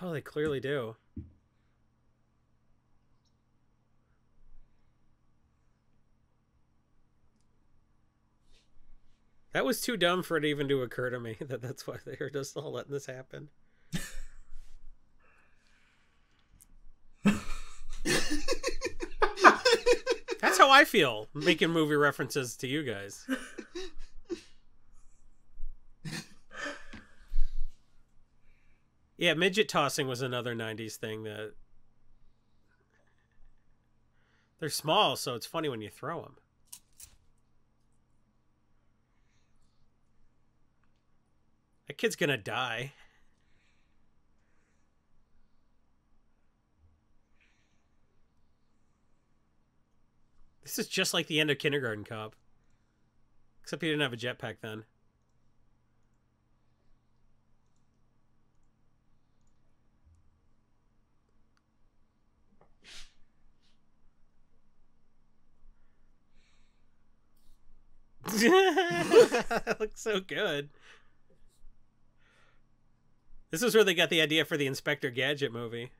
Oh, they clearly do. That was too dumb for it even to occur to me that's why they were just all letting this happen. That's how I feel making movie references to you guys. Yeah, midget tossing was another 90s thing that... They're small, so it's funny when you throw them. That kid's gonna die. This is just like the end of Kindergarten Cop. Except he didn't have a jetpack then. That looks so good. This is where they got the idea for the Inspector Gadget movie.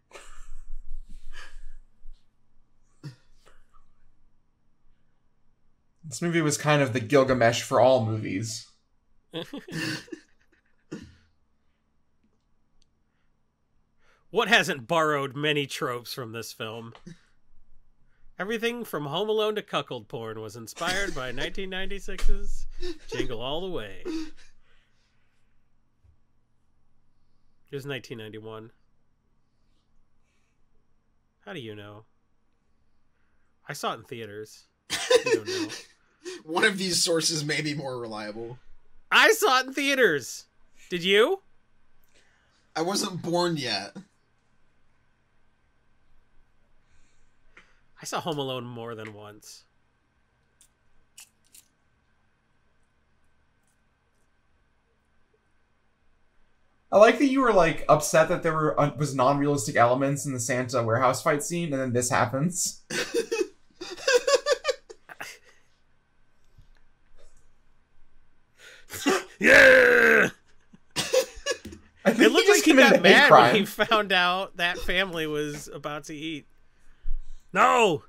This movie was kind of the Gilgamesh for all movies. What hasn't borrowed many tropes from this film? Everything from Home Alone to cuckold porn was inspired by 1996's Jingle All the Way. It was 1991. How do you know? I saw it in theaters. You don't know. One of these sources may be more reliable. I saw it in theaters. Did you? I wasn't born yet. I saw Home Alone more than once. I like that you were like upset that there was non-realistic elements in the Santa warehouse fight scene, and then this happens. Yeah. It looked like he got mad when he found out that family was about to eat. No.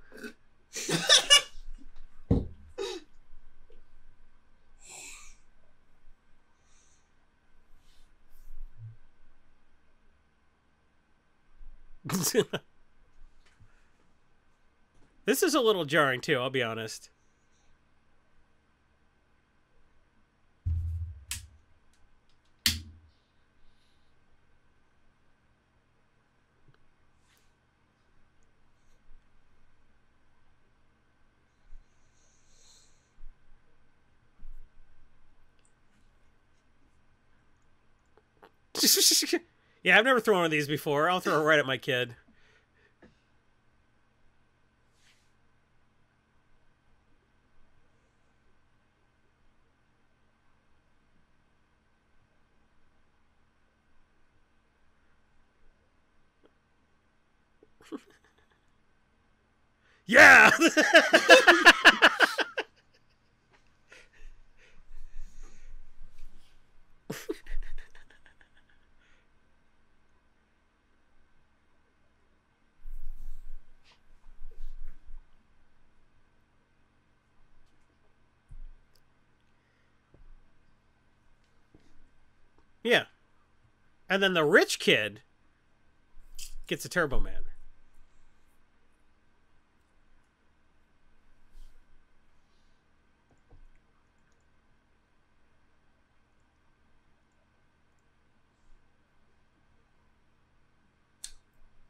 This is a little jarring too, I'll be honest. Yeah, I've never thrown one of these before. I'll throw it right at my kid. Yeah! Yeah. And then the rich kid gets a Turbo Man.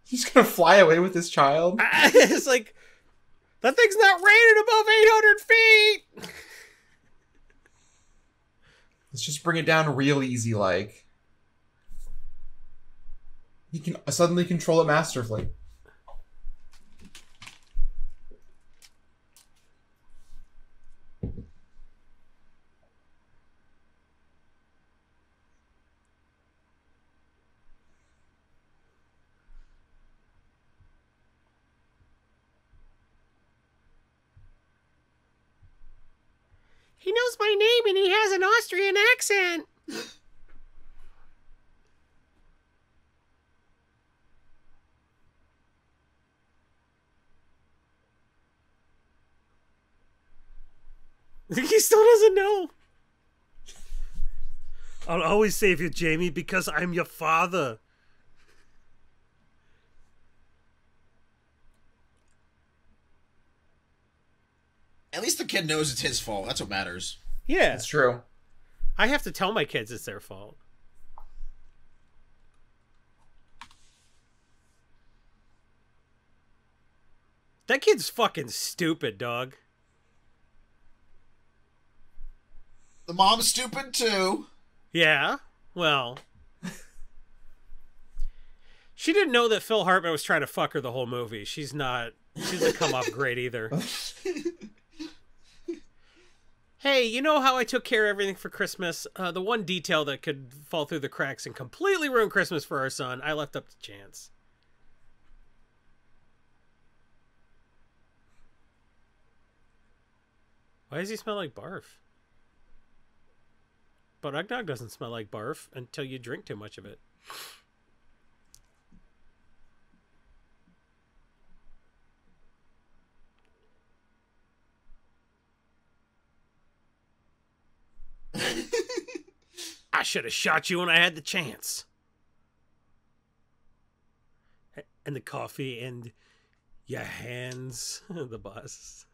He's gonna fly away with his child. It's like, that thing's not rated above 800 feet. Let's just bring it down real easy, like. He can suddenly control it masterfully. He knows my name and he has an Austrian accent. He still doesn't know. I'll always save you, Jamie, because I'm your father. At least the kid knows it's his fault. That's what matters. Yeah. It's true. I have to tell my kids it's their fault. That kid's fucking stupid, dog. The mom's stupid too. Yeah, well. She didn't know that Phil Hartman was trying to fuck her the whole movie. She doesn't come off great either. Hey, you know how I took care of everything for Christmas? The one detail that could fall through the cracks and completely ruin Christmas for our son, I left up to chance. Why does he smell like barf? But eggnog doesn't smell like barf until you drink too much of it. I should have shot you when I had the chance. And the coffee and your hands, the boss.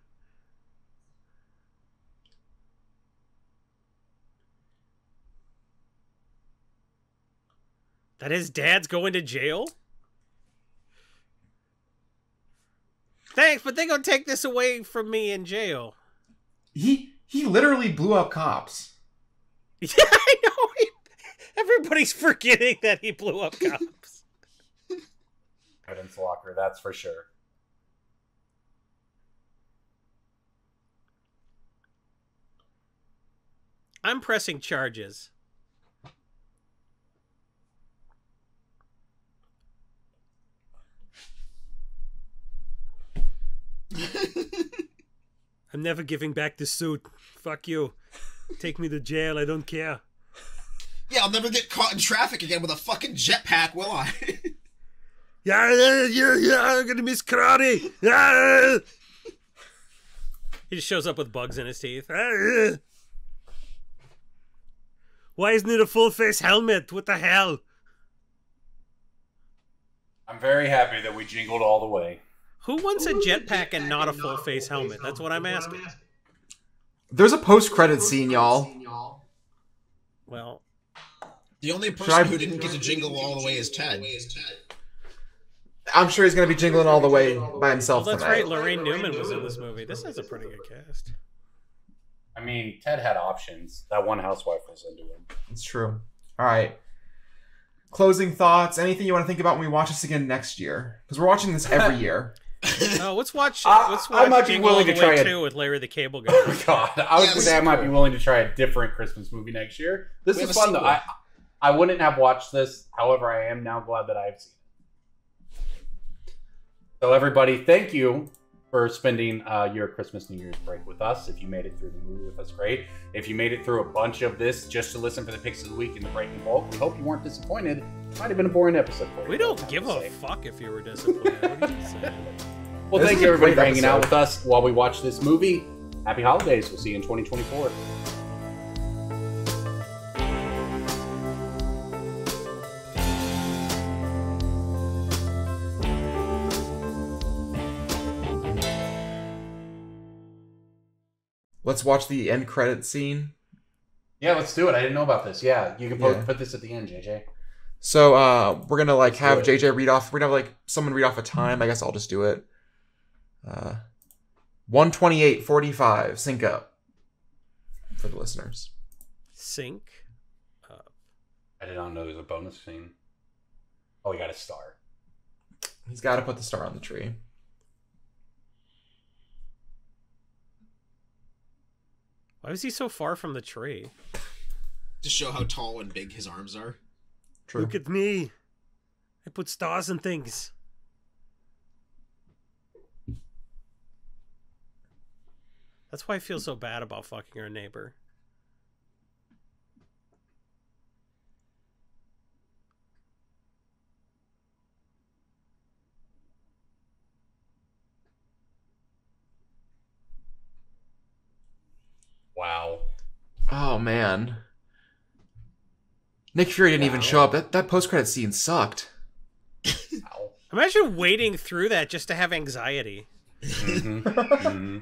That his dad's going to jail? Thanks, but they're gonna take this away from me in jail. He literally blew up cops. Yeah, I know. Everybody's forgetting that he blew up cops. Evidence locker, that's for sure. I'm pressing charges. I'm never giving back the suit. Fuck you. Take me to jail. I don't care. Yeah, I'll never get caught in traffic again with a fucking jetpack, will I? Yeah, I'm gonna miss karate. Yeah. He just shows up with bugs in his teeth. Why isn't it a full face helmet? What the hell? I'm very happy that we jingled all the way. Who wants a jetpack and not a full face helmet? That's what I'm asking. There's a post-credit scene, y'all. Well, the only person who didn't get to jingle all the way is Ted. I'm sure he's going to be jingling all the way by himself that's tonight. right. Lorraine Newman was in this movie. This has a pretty good cast. I mean, Ted had options. That one housewife was into him. It's true. All right. Closing thoughts. Anything you want to think about when we watch this again next year? Because we're watching this every year. Let's watch. I might be Jingle willing All to the try Way it 2 with Larry the Cable Guy. Oh God, I was gonna say I might be willing to try a different Christmas movie next year. This is fun though. I wouldn't have watched this. However, I am now glad that I've seen it. So everybody, thank you for spending your Christmas New Year's break with us. If you made it through the movie with us, great. If you made it through a bunch of this just to listen for the picks of the week and the breaking bulk, we hope you weren't disappointed. It might have been a boring episode for you. We don't give a fuck if you were disappointed. What are you saying? Well, thank you everybody for hanging out with us while we watch this movie. Happy holidays. We'll see you in 2024. Let's watch the end credit scene. Yeah, let's do it. I didn't know about this. Yeah, you can put this at the end, JJ. So we're gonna like have JJ read off. We're gonna have like someone read off a time. I guess I'll just do it. 1:28:45. Sync up for the listeners. Sync up. I did not know there was a bonus scene. Oh, he got a star. He's got to put the star on the tree. Why was he so far from the tree? To show how tall and big his arms are. True. Look at me. I put stars and things. That's why I feel so bad about fucking our neighbor. Wow. Oh man. Nick Fury didn't even show up. That post-credit scene sucked. Ow. Imagine waiting through that just to have anxiety. Mm-hmm. Mm-hmm.